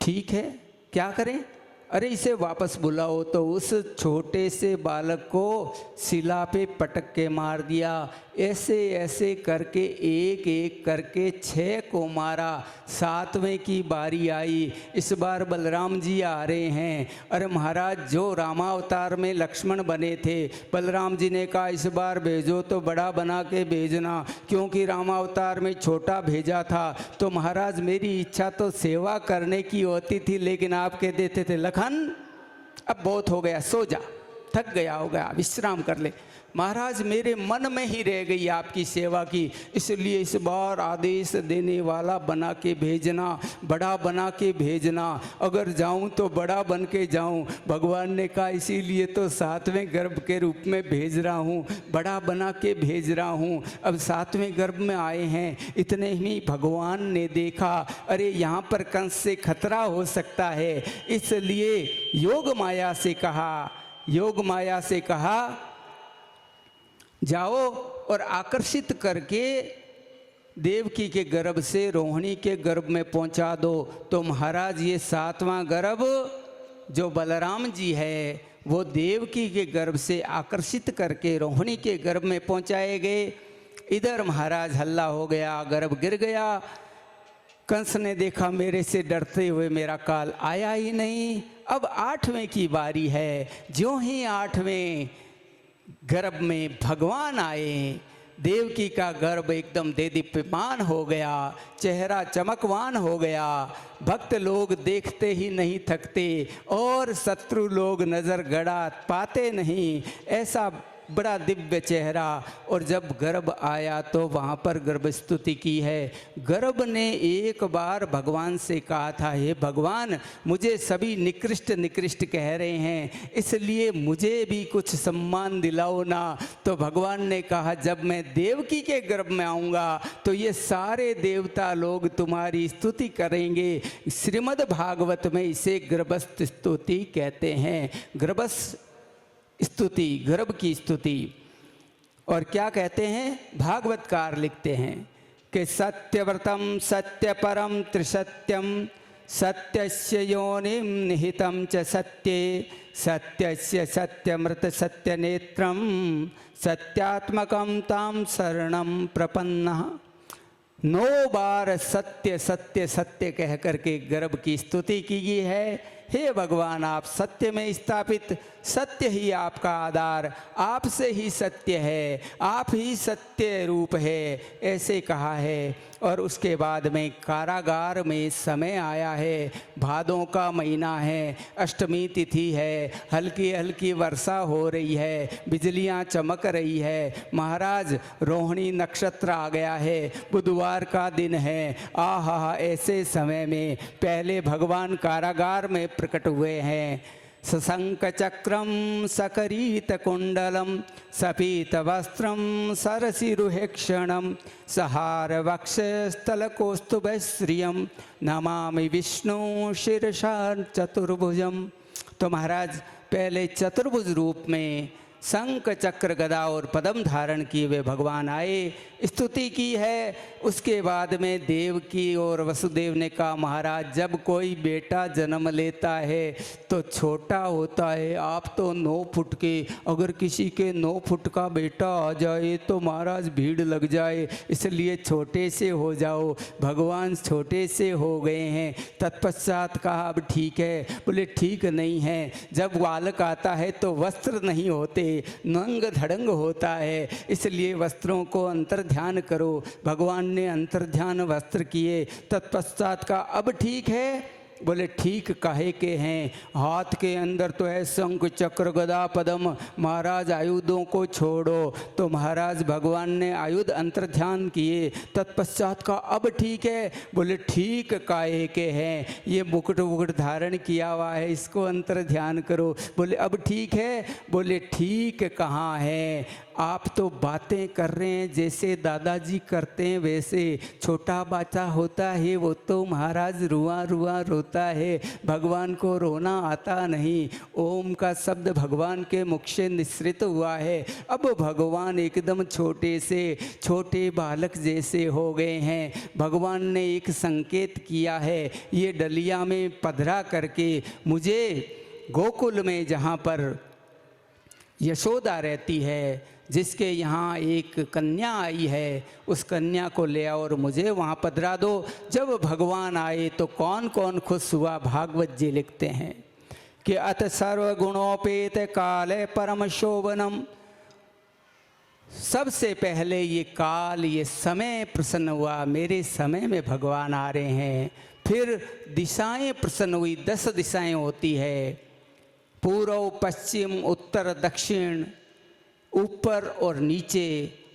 ठीक है, क्या करें? अरे इसे वापस बुलाओ। तो उस छोटे से बालक को शिला पे पटक के मार दिया। ऐसे ऐसे करके एक एक करके 6 को मारा। 7वें की बारी आई। इस बार बलराम जी आ रहे हैं। अरे महाराज, जो रामावतार में लक्ष्मण बने थे, बलराम जी ने कहा इस बार भेजो तो बड़ा बना के भेजना, क्योंकि रामावतार में छोटा भेजा था। तो महाराज मेरी इच्छा तो सेवा करने की होती थी, लेकिन आप कह देते थे लखन अब बहुत हो गया, सो जा, थक गया होगा, विश्राम कर ले। महाराज मेरे मन में ही रह गई आपकी सेवा की, इसलिए इस बार आदेश देने वाला बना के भेजना, बड़ा बना के भेजना। अगर जाऊं तो बड़ा बन के जाऊं। भगवान ने कहा इसीलिए तो 7वें गर्भ के रूप में भेज रहा हूं, बड़ा बना के भेज रहा हूं। अब 7वें गर्भ में आए हैं। इतने ही भगवान ने देखा, अरे यहाँ पर कंस से खतरा हो सकता है, इसलिए योग माया से कहा जाओ और आकर्षित करके देवकी के गर्भ से रोहिणी के गर्भ में पहुंचा दो। तो महाराज ये 7वां गर्भ जो बलराम जी है, वो देवकी के गर्भ से आकर्षित करके रोहिणी के गर्भ में पहुंचाए गए। इधर महाराज हल्ला हो गया, गर्भ गिर गया। कंस ने देखा मेरे से डरते हुए मेरा काल आया ही नहीं। अब 8वें की बारी है। ज्यों ही 8वें गर्भ में भगवान आए, देवकी का गर्भ एकदम देदीप्यमान हो गया, चेहरा चमकवान हो गया। भक्त लोग देखते ही नहीं थकते और शत्रु लोग नजर गड़ा पाते नहीं, ऐसा बड़ा दिव्य चेहरा। और जब गर्भ आया तो वहाँ पर गर्भ स्तुति की है। गर्भ ने एक बार भगवान से कहा था, हे भगवान मुझे सभी निकृष्ट निकृष्ट कह रहे हैं, इसलिए मुझे भी कुछ सम्मान दिलाओ ना। तो भगवान ने कहा जब मैं देवकी के गर्भ में आऊँगा तो ये सारे देवता लोग तुम्हारी स्तुति करेंगे। श्रीमद् भागवत में इसे गर्भस्थ स्तुति कहते हैं। गर्भस्थ स्तुति, गर्भ की स्तुति। और क्या कहते हैं, भागवतकार लिखते हैं कि सत्यव्रतम सत्यपरम त्रिसत्यम सत्यस्य योनिम निहितम च सत्ये सत्यस्य सत्यमृत सत्यनेत्रम सत्यात्मकम ताम शरणम प्रपन्नः। 9 बार सत्य सत्य सत्य कह करके गर्भ की स्तुति की गई है। हे भगवान आप सत्य में स्थापित, सत्य ही आपका आधार, आपसे ही सत्य है, आप ही सत्य रूप है, ऐसे कहा है। और उसके बाद में कारागार में समय आया है, भादों का महीना है, अष्टमी तिथि है, हल्की हल्की वर्षा हो रही है, बिजलियां चमक रही है। महाराज रोहिणी नक्षत्र आ गया है, बुधवार का दिन है। आहा, ऐसे समय में पहले भगवान कारागार में प्रकट हुए हैं। सशंक चक्रम सकरीत कुंडलम सपीत वस्त्रम सरसिरुहेक्षणम सहार वक्षस्थल कौस्तुभश्रियम नमामि विष्णु शिरसा चतुर्भुजम। तो महाराज पहले चतुर्भुज रूप में शंख चक्र गदा और पद्म धारण किए हुए भगवान आए, स्तुति की है। उसके बाद में देवकी और वसुदेव ने कहा महाराज जब कोई बेटा जन्म लेता है तो छोटा होता है, आप तो 9 फुट के, अगर किसी के 9 फुट का बेटा आ जाए तो महाराज भीड़ लग जाए, इसलिए छोटे से हो जाओ। भगवान छोटे से हो गए हैं। तत्पश्चात कहा अब ठीक है। बोले ठीक नहीं है, जब बालक आता है तो वस्त्र नहीं होते, नंग धड़ंग होता है, इसलिए वस्त्रों को अंतर ध्यान करो। भगवान ने अंतर ध्यान वस्त्र किए। तत्पश्चात का अब ठीक है, बोले ठीक काहे के हैं, हाथ के अंदर तो है शंख चक्र गदा पद्म, महाराज आयुधों को छोड़ो। तो महाराज भगवान ने आयुध अंतर ध्यान किए, तत्पश्चात का अब ठीक है। बोले ठीक काहे के हैं, ये मुकुट वुकुट धारण किया हुआ है, इसको अंतर ध्यान करो। बोले अब ठीक है। बोले ठीक कहाँ है, आप तो बातें कर रहे हैं जैसे दादाजी करते हैं वैसे। छोटा बच्चा होता है वो तो महाराज रुआ रुआ रोता है, भगवान को रोना आता नहीं। ओम का शब्द भगवान के मुख से निसृत हुआ है। अब भगवान एकदम छोटे से छोटे बालक जैसे हो गए हैं। भगवान ने एक संकेत किया है, ये डलिया में पधरा करके मुझे गोकुल में जहाँ पर यशोदा रहती है, जिसके यहाँ एक कन्या आई है, उस कन्या को ले आओ और मुझे वहाँ पधरा दो। जब भगवान आए तो कौन कौन खुश हुआ, भागवत जी लिखते हैं कि अत सर्वगुणोपेत काले परम शोभनम। सबसे पहले ये काल, ये समय प्रसन्न हुआ, मेरे समय में भगवान आ रहे हैं। फिर दिशाएं प्रसन्न हुई, 10 दिशाएं होती है, पूर्व पश्चिम उत्तर दक्षिण, ऊपर और नीचे,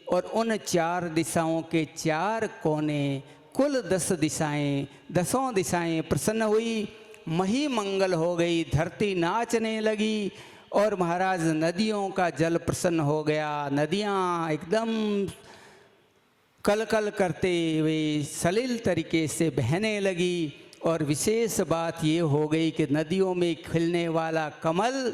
और उन 4 दिशाओं के 4 कोने, कुल 10 दिशाएं, 10 दिशाएं प्रसन्न हुई। मही मंगल हो गई, धरती नाचने लगी और महाराज नदियों का जल प्रसन्न हो गया। नदियां एकदम कल कल करते हुए सलील तरीके से बहने लगी। और विशेष बात ये हो गई कि नदियों में खिलने वाला कमल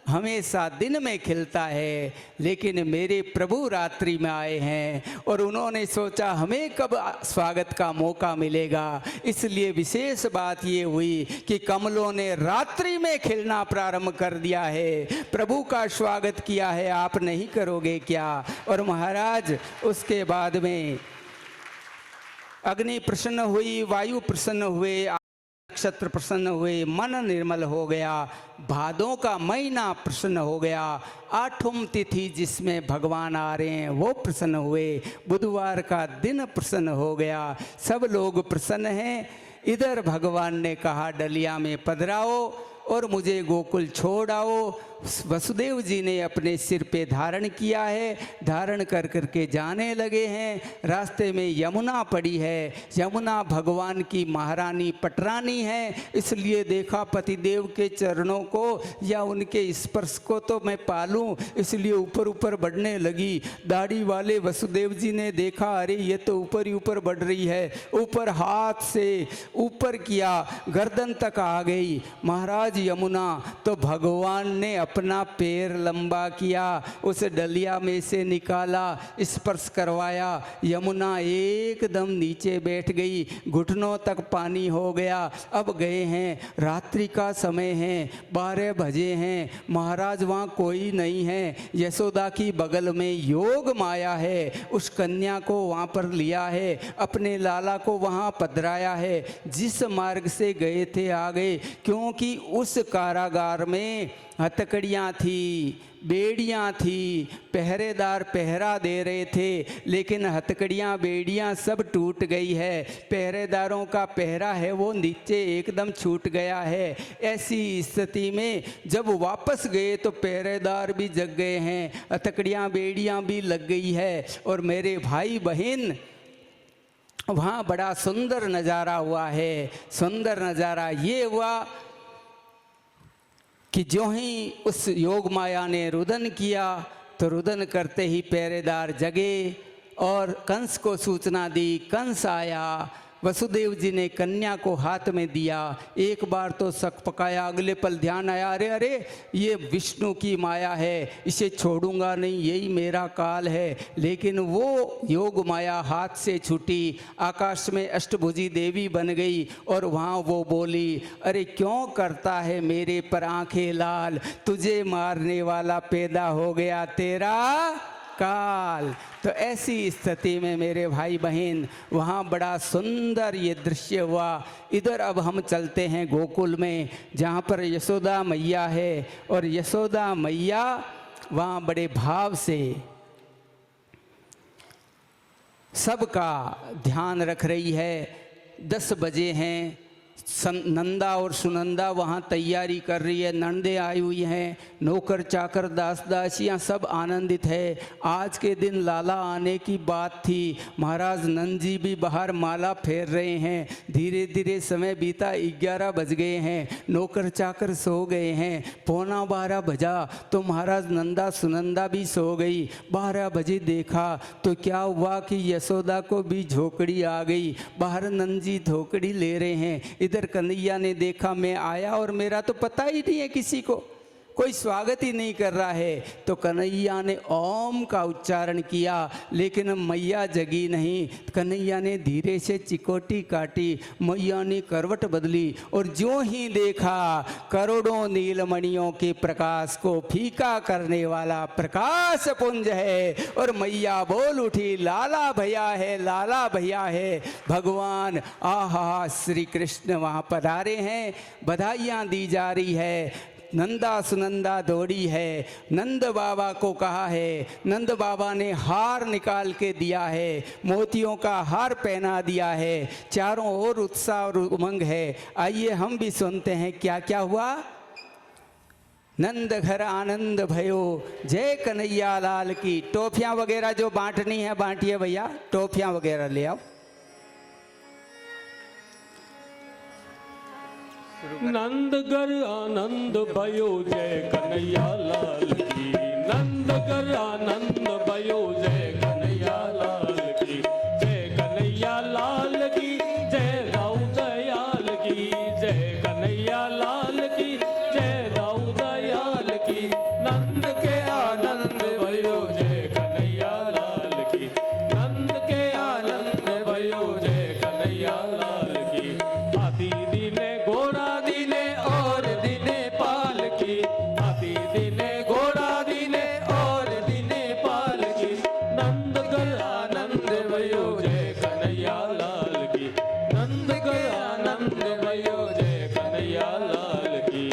हमेशा दिन में खिलता है, लेकिन मेरे प्रभु रात्रि में आए हैं और उन्होंने सोचा हमें कब स्वागत का मौका मिलेगा। इसलिए विशेष बात ये हुई कि कमलों ने रात्रि में खिलना प्रारंभ कर दिया है। प्रभु का स्वागत किया है, आप नहीं करोगे क्या? और महाराज उसके बाद में अग्नि प्रसन्न हुई, वायु प्रसन्न हुए, नक्षत्र प्रसन्न हुए, मन निर्मल हो गया। भादों का महीना प्रसन्न हो गया। 8वीं तिथि जिसमें भगवान आ रहे हैं वो प्रसन्न हुए। बुधवार का दिन प्रसन्न हो गया। सब लोग प्रसन्न हैं। इधर भगवान ने कहा डलिया में पधराओ और मुझे गोकुल छोड़ आओ। वसुदेव जी ने अपने सिर पे धारण किया है, धारण कर करके जाने लगे हैं। रास्ते में यमुना पड़ी है। यमुना भगवान की महारानी पटरानी है, इसलिए देखा पतिदेव के चरणों को या उनके स्पर्श को तो मैं पालूं, इसलिए ऊपर ऊपर बढ़ने लगी। दाढ़ी वाले वसुदेव जी ने देखा, अरे ये तो ऊपर ही ऊपर बढ़ रही है। ऊपर हाथ से ऊपर किया, गर्दन तक आ गई महाराज यमुना। तो भगवान ने अपना पैर लंबा किया, उस डलिया में से निकाला, स्पर्श करवाया। यमुना एकदम नीचे बैठ गई, घुटनों तक पानी हो गया। अब गए हैं, रात्रि का समय है, 12 बजे हैं। महाराज वहाँ कोई नहीं है। यशोदा की बगल में योग माया है, उस कन्या को वहाँ पर लिया है, अपने लाला को वहाँ पधराया है। जिस मार्ग से गए थे आ गए, क्योंकि उस कारागार में हथकड़ियाँ थी, बेड़ियाँ थी, पहरेदार पहरा दे रहे थे, लेकिन हथकड़ियाँ बेड़ियाँ सब टूट गई है। पहरेदारों का पहरा है वो नीचे एकदम छूट गया है। ऐसी स्थिति में जब वापस गए तो पहरेदार भी जग गए हैं, हथकड़ियाँ बेड़ियाँ भी लग गई है। और मेरे भाई बहन वहाँ बड़ा सुंदर नज़ारा हुआ है। सुंदर नज़ारा ये हुआ कि जो ही उस योग माया ने रुदन किया तो रुदन करते ही पहरेदार जगे और कंस को सूचना दी। कंस आया, वसुदेव जी ने कन्या को हाथ में दिया। एक बार तो शक पकाया, अगले पल ध्यान आया, अरे अरे ये विष्णु की माया है, इसे छोड़ूंगा नहीं, यही मेरा काल है। लेकिन वो योग माया हाथ से छूटी, आकाश में अष्टभुजी देवी बन गई और वहाँ वो बोली, अरे क्यों करता है मेरे पर आंखें लाल, तुझे मारने वाला पैदा हो गया तेरा काल। तो ऐसी स्थिति में मेरे भाई बहन वहाँ बड़ा सुंदर ये दृश्य हुआ। इधर अब हम चलते हैं गोकुल में, जहाँ पर यशोदा मैया है। और यशोदा मैया वहाँ बड़े भाव से सबका ध्यान रख रही है। 10 बजे हैं नंदा और सुनंदा वहाँ तैयारी कर रही है, नंदे आई हुई हैं, नौकर चाकर दास दासियाँ सब आनंदित है। आज के दिन लाला आने की बात थी। महाराज नंद जी भी बाहर माला फेर रहे हैं। धीरे धीरे समय बीता, 11 बज गए हैं, नौकर चाकर सो गए हैं। 11:15 बजा तो महाराज नंदा सुनंदा भी सो गई। 12 बजे देखा तो क्या हुआ कि यशोदा को भी झोंकड़ी आ गई। बाहर नंद जी झोंकड़ी ले रहे हैं। इधर कन्हैया ने देखा मैं आया और मेरा तो पता ही नहीं है किसी को, कोई स्वागत ही नहीं कर रहा है। तो कन्हैया ने ओम का उच्चारण किया, लेकिन मैया जगी नहीं। कन्हैया ने धीरे से चिकोटी काटी, मैया ने करवट बदली और जो ही देखा करोड़ों नीलमणियों के प्रकाश को फीका करने वाला प्रकाश पुंज है। और मैया बोल उठी, लाला भैया है, लाला भैया है। भगवान आहा श्री कृष्ण वहाँ पधारे हैं, बधाइयाँ दी जा रही है। नंदा सुनंदा दौड़ी है, नंद बाबा को कहा है, नंद बाबा ने हार निकाल के दिया है, मोतियों का हार पहना दिया है। चारों ओर उत्साह और उमंग है। आइए हम भी सुनते हैं क्या क्या हुआ। नंद घर आनंद भयो, जय कन्हैया लाल की। टॉफियाँ वगैरह जो बांटनी है बांटिए भैया, टॉफियाँ वगैरह ले आओ। नंदगर आनंद भयो, जय कन्हैया लाल की। नंदगर आनंद भयो, जय कन्हैया लाल की। जय कन्हैया लाल की, जय राउ दयाल की। जय कन्हैया लाल की, जय राउ दयाल की। नंद के आनंद भयो, जय कन्हैया लाल की। नंद के आनंद भयो, जय कन्हैया लाल की। आदि दिने घोड़ा दिने और दिने पाल की। आदि दिने घोड़ा दिने और दिने पाल की। नंद कर आनंद भयो, जय कन्हैया लाल की। नंद कर आनंद भयो, जय कन्हैया लाल की।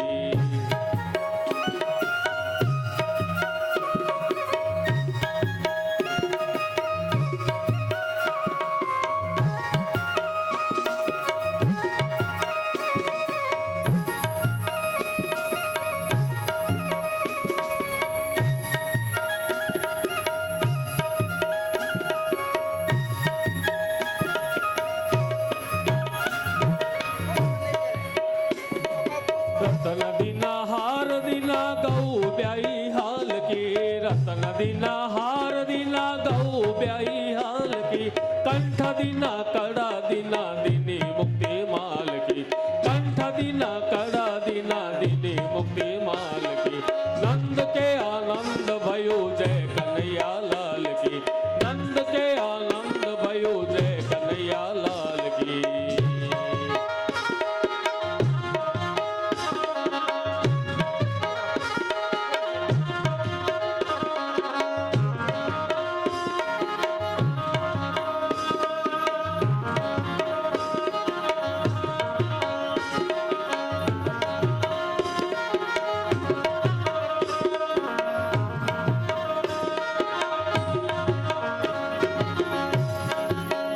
रतन दीना हार दीना गौ ब्याई हाल की। रतन दीना हार दीना गौ ब्याई हाल की। कंठ दीना कड़ा दीना दीनी मुक्ति माल की। कंठ दीना कड़ा दीना दीनी मुक्ति माल की। नंद के आनंद भयो, जय कन्हैया लाल की। नंद के आनंद भयो, जय कन्हैया लाल की।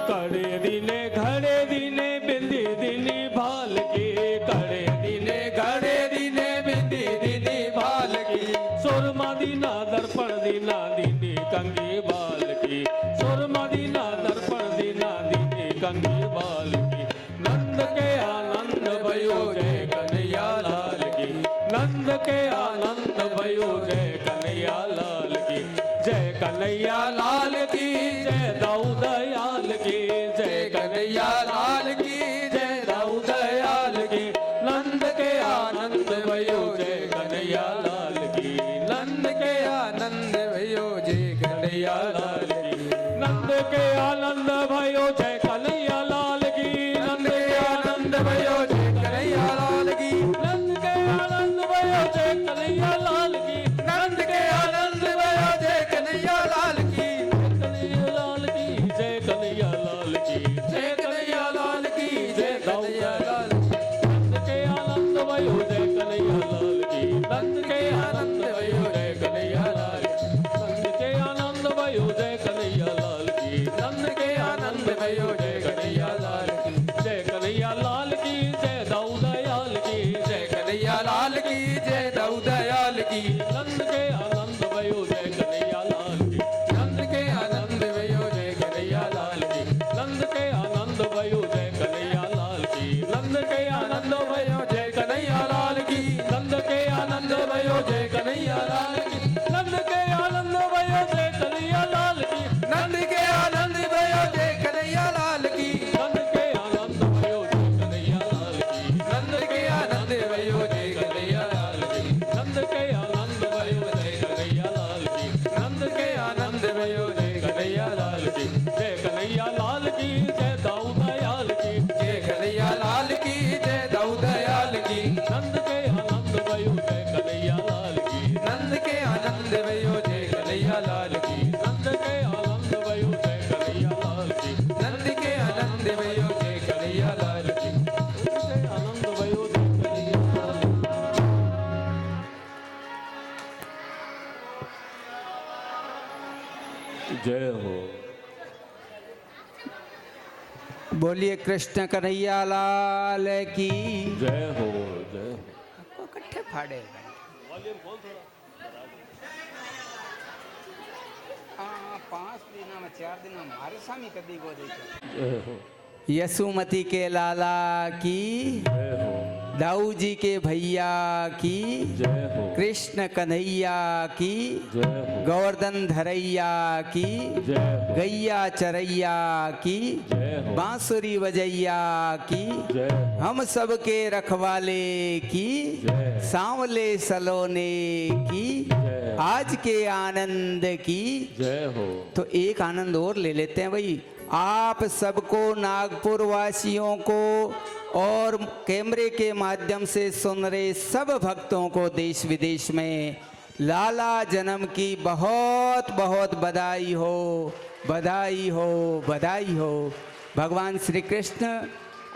कड़े दिने घड़े दिने बिंदी दिनी भाल की। कड़े दिने घड़े दिने बिंदी दिनी भाल की। सुरमा दीना दर्पण दीना दीनी कंगी बाल की। सुरमा दीना दर्पण दीना दीनी कंगी बाल की। नंद के आनंद भयो, जय कन्हैया लाल की। नंद के आनंद भयो, जय कन्हैया लाल की। जय कन्हैया लाल की, जय दाऊ दयाल की। जय कन्हैया लाल की, जय दाऊ दयाल की। नंद के आनंद भयो, जय कन्हैया लाल की। नंद के आनंद भयो, जय कन्हैया लाल की। नंद के आनंद भयो, जय कन्हैया लाल की। नंद के आनंद भयो, जय कन्हैया लाल की। नंद के आनंद भयो, जय कन्हैया लाल की। नंद के आनंद भयो, जय कन्हैया लाल की। कन्हैया लाल की, जय कन्हैया लाल की। जय कन्हैया लाल की, जय कन्हैया लाल की। नंद के आनंद भयो, जय कन्हैया लाल की। नंद के आनंद भयो, जय कन्हैया लाल की। नंद के आनंद भयो, जय कन्हैया लाल की। नंद नंद के आनंद भयो जय कन्हैया लाल की नंद के आनंद भयो जय कन्हैया लाल की नंद के आनंद भयो जय कन्हैया लाल की नंद के आनंद भयो जय कन्हैया लाल की नंद के आनंद भयो जय कन्हैया लाल की नंद के आनंद भयो जय कन्हैया लाल की नंद के आनंद भयो जय कन्हैया लाल की नंद के आनंद भयो जय कन्हैया लाल की नंद के आनंद भयो जय कन्हैया लाल की नंद के आनंद भयो जय कन्हैया लाल की नंद के आनंद भयो जय कन्हैया लाल की जय कन्हैया लाल की जय दाऊद दयाल की जय कन्हैया लाल की जय दाऊद दयाल की नंद के आनंद भयो जय कन्हैया लाल की नंद के आनंद भयो जय कन्हैया लाल की नंद के आनंद भयो जय कन्हैया लाल की नंद के आनंद भयो जय कन्हैया लाल की जय आनंद भयो जय कन्हैया लाल की। जय हो बोलिए कृष्ण कन्हैया लाल की जय हो जय हो आपको इकट्ठे फाड़े हाँ 5 दिन में 4 दिन में हमारे सामी कदी को देखो जय हो यसुमती के लाला की जय हो दाऊ जी के भैया की जय हो कृष्ण कन्हैया की जय हो गोवर्धन धरैया की जय हो गैया चरैया की जय हो बांसुरी बजैया की जय हो हम सबके रखवाले की जय। सांवले सलोने की जय। आज के आनंद की जय हो तो एक आनंद और ले लेते हैं भाई आप सबको नागपुर वासियों को और कैमरे के माध्यम से सुन रहे सब भक्तों को देश विदेश में लाला जन्म की बहुत बहुत बधाई हो बधाई हो बधाई हो। भगवान श्री कृष्ण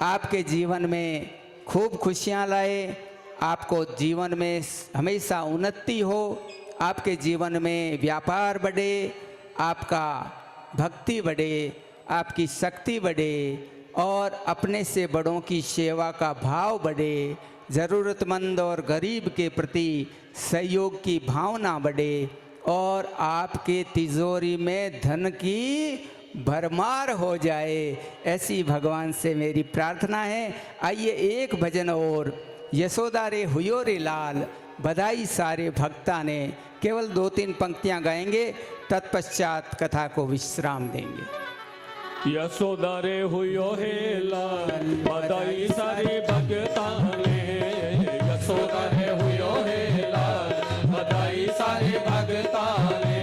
आपके जीवन में खूब खुशियाँ लाए, आपको जीवन में हमेशा उन्नति हो, आपके जीवन में व्यापार बढ़े, आपका भक्ति बढ़े, आपकी शक्ति बढ़े और अपने से बड़ों की सेवा का भाव बढ़े, ज़रूरतमंद और गरीब के प्रति सहयोग की भावना बढ़े और आपके तिजोरी में धन की भरमार हो जाए, ऐसी भगवान से मेरी प्रार्थना है। आइए एक भजन और यशोदा रे हुयो रे लाल बधाई सारे भक्ता ने केवल 2-3 पंक्तियां गाएंगे, तत्पश्चात कथा को विश्राम देंगे। यशोदा रे हुयो हे लाल बधाई सारी भगता ने यशोदा रे हुयो हे लाल बधाई सारी भगता ने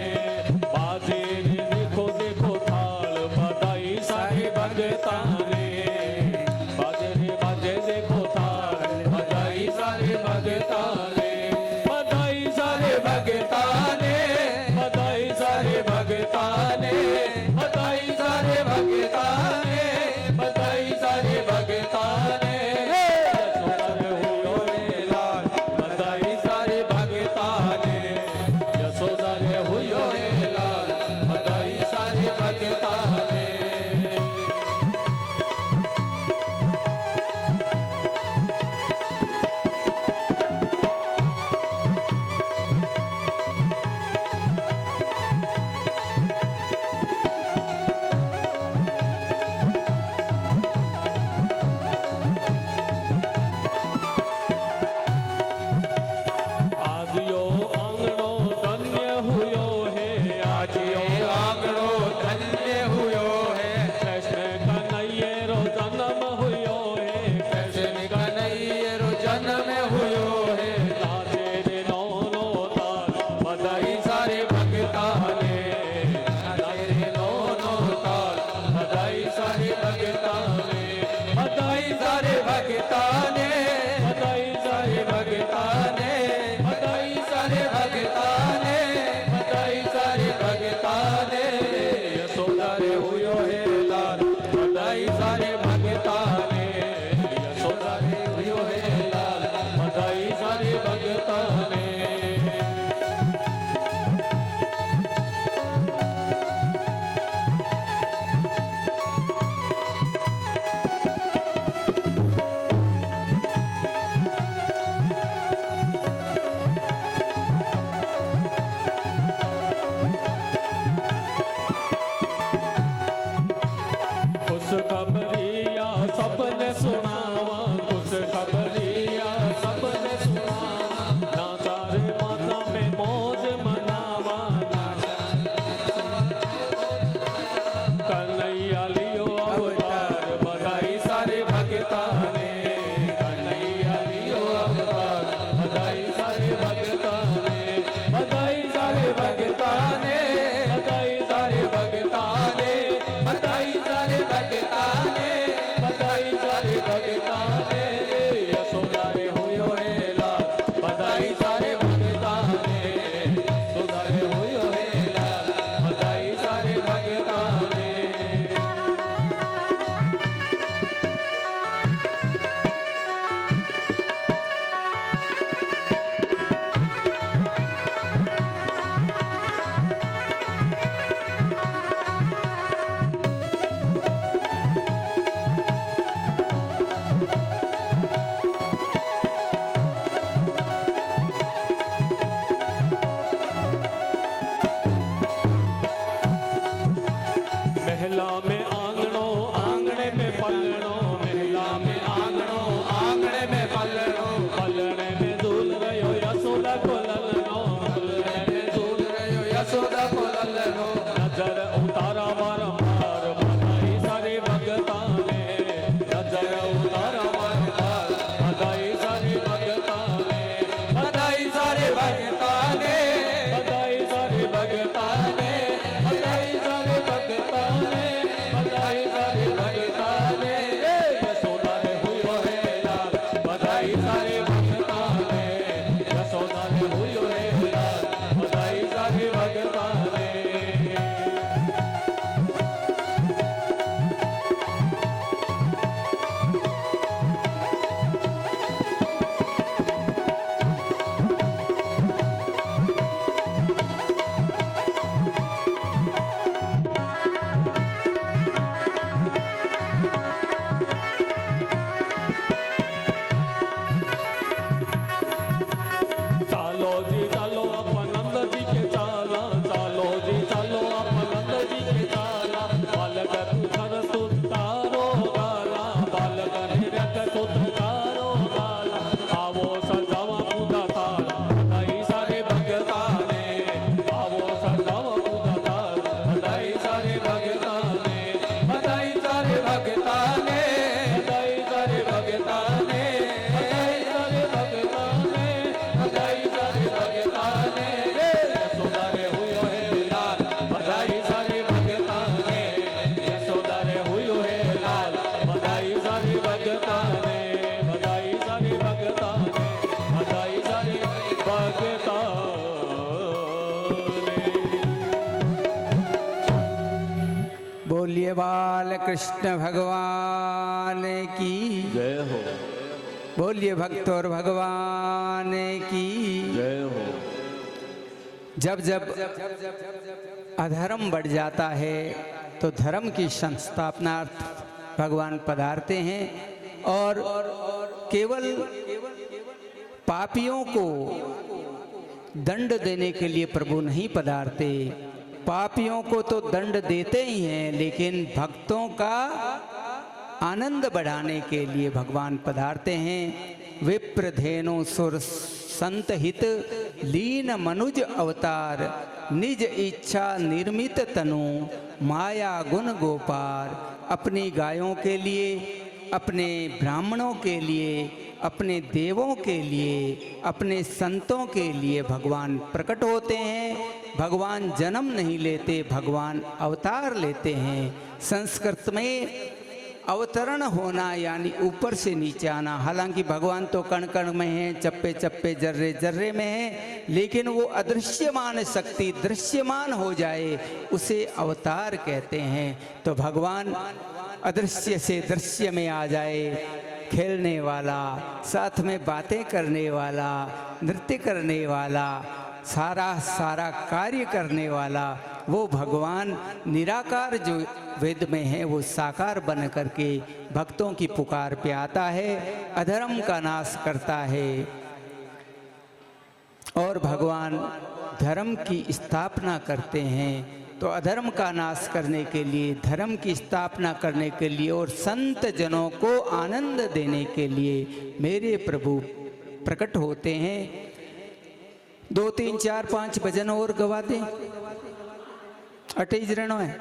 बाजे रे देखो देखो थाल बधाई सारी भगता ने बाजे देखो थाल बधाई सारी भगता ने बधाई सारे भगता ने बधाई सारे भगता ने बधाई सारे भगता ने बधाई सारे भगता ने यशोदा यशोदा को लल्लनो नजर उतारा बारंबार बधाई सारे भगता ने नजर उतारा बारंबार बधाई सारे भगता ने बधाई सारे भगता ने बधाई सारे भगता ने बधाई सारे भगता ने बधाई सारे भगता ने यशोदा ने हुई है लाल बधाई सारे भगता ने यशोदा ने हुई है लाल बधाई सारे भगता ने चालो जी चालो अपन नंद जी के चाला चालो जी चालो अपन नंद जी के चाला बालक तुझर सुतारो गाला बालक निरक सुतारो गाला आवो सजावा पूजा ताला बधाई सारे भगता ने आवो सजावा पूजा ताला बधाई सारे भगता ने बधाई सारे भगता ने बधाई सारे भगता ने बधाई सारे भगता ने बधाई सारे भगता ने यशोदा रे हुयो है लाल बधाई सारे भगता ने यशोदा रे हुयो है लाल बधाई सारे भगता ने बधाई सारे भगता ने बधाई सारे भगता ने बोलिए बाल कृष्ण भगवान की जय हो बोलिए भक्त और भगवान की जय हो जब जब अधर्म बढ़ जाता है तो धर्म की संस्थापनार्थ भगवान पधारते हैं और केवल पापियों को दंड देने के लिए प्रभु नहीं पधारते। पापियों को तो दंड देते ही हैं, लेकिन भक्तों का आनंद बढ़ाने के लिए भगवान पधारते हैं। विप्रधेनु सुर संत हित लीन मनुज अवतार निज इच्छा निर्मित तनु माया गुण गोपार। अपनी गायों के लिए, अपने ब्राह्मणों के लिए, अपने देवों के लिए, अपने संतों के लिए भगवान प्रकट होते हैं। भगवान जन्म नहीं लेते, भगवान अवतार लेते हैं। संस्कृत में अवतरण होना यानी ऊपर से नीचे आना। हालांकि भगवान तो कण कण में है, चप्पे चप्पे जर्रे जर्रे में है, लेकिन वो अदृश्यमान शक्ति दृश्यमान हो जाए उसे अवतार कहते हैं। तो भगवान अदृश्य से दृश्य में आ जाए, खेलने वाला, साथ में बातें करने वाला, नृत्य करने वाला, सारा कार्य करने वाला वो भगवान निराकार जो वेद में है वो साकार बन करके भक्तों की पुकार पे आता है, अधर्म का नाश करता है और भगवान धर्म की स्थापना करते हैं। तो अधर्म का नाश करने के लिए, धर्म की स्थापना करने के लिए और संत जनों को आनंद देने के लिए मेरे प्रभु प्रकट होते हैं। 2 3 4 5 भजन और गवा दें, अटेज रहना है।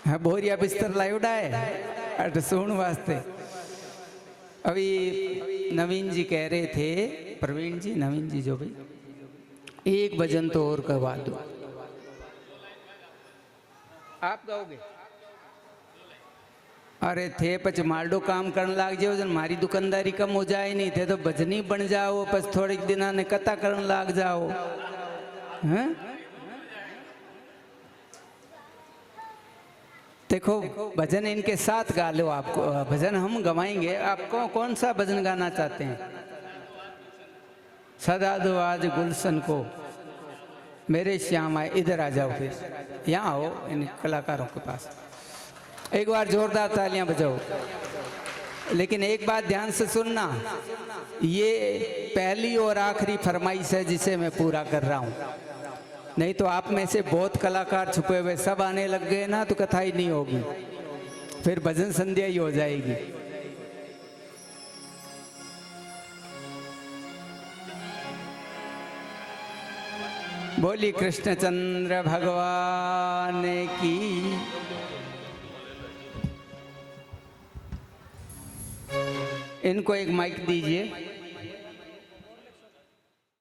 हाँ, बोरिया बिस्तर लायोडा है अट सुन वास्ते। अभी नवीन जी कह रहे थे, प्रवीण जी, नवीन जी जो भी, एक भजन तो और गवा दो। आप गाओगे? अरे थे पच मालडो काम करने लाग जाओ, जन मारी दुकानदारी कम हो जाए, नहीं थे तो भजनी बन जाओ, बस थोड़े दिना ने कथा करने लाग जाओ। हैं? देखो भजन इनके साथ गा लो। आपको भजन हम गवाएंगे, आपको कौन सा भजन गाना चाहते हैं? सदा दो आज गुलशन को मेरे श्याम आए। इधर आ जाओ, फिर यहाँ आओ इन कलाकारों के पास, एक बार जोरदार तालियां बजाओ। लेकिन एक बात ध्यान से सुनना, ये पहली और आखिरी फरमाइश है जिसे मैं पूरा कर रहा हूँ, नहीं तो आप में से बहुत कलाकार छुपे हुए सब आने लग गए ना तो कथा ही नहीं होगी, फिर भजन संध्या ही हो जाएगी। बोली कृष्णचंद्र भगवान की। इनको एक माइक दीजिए।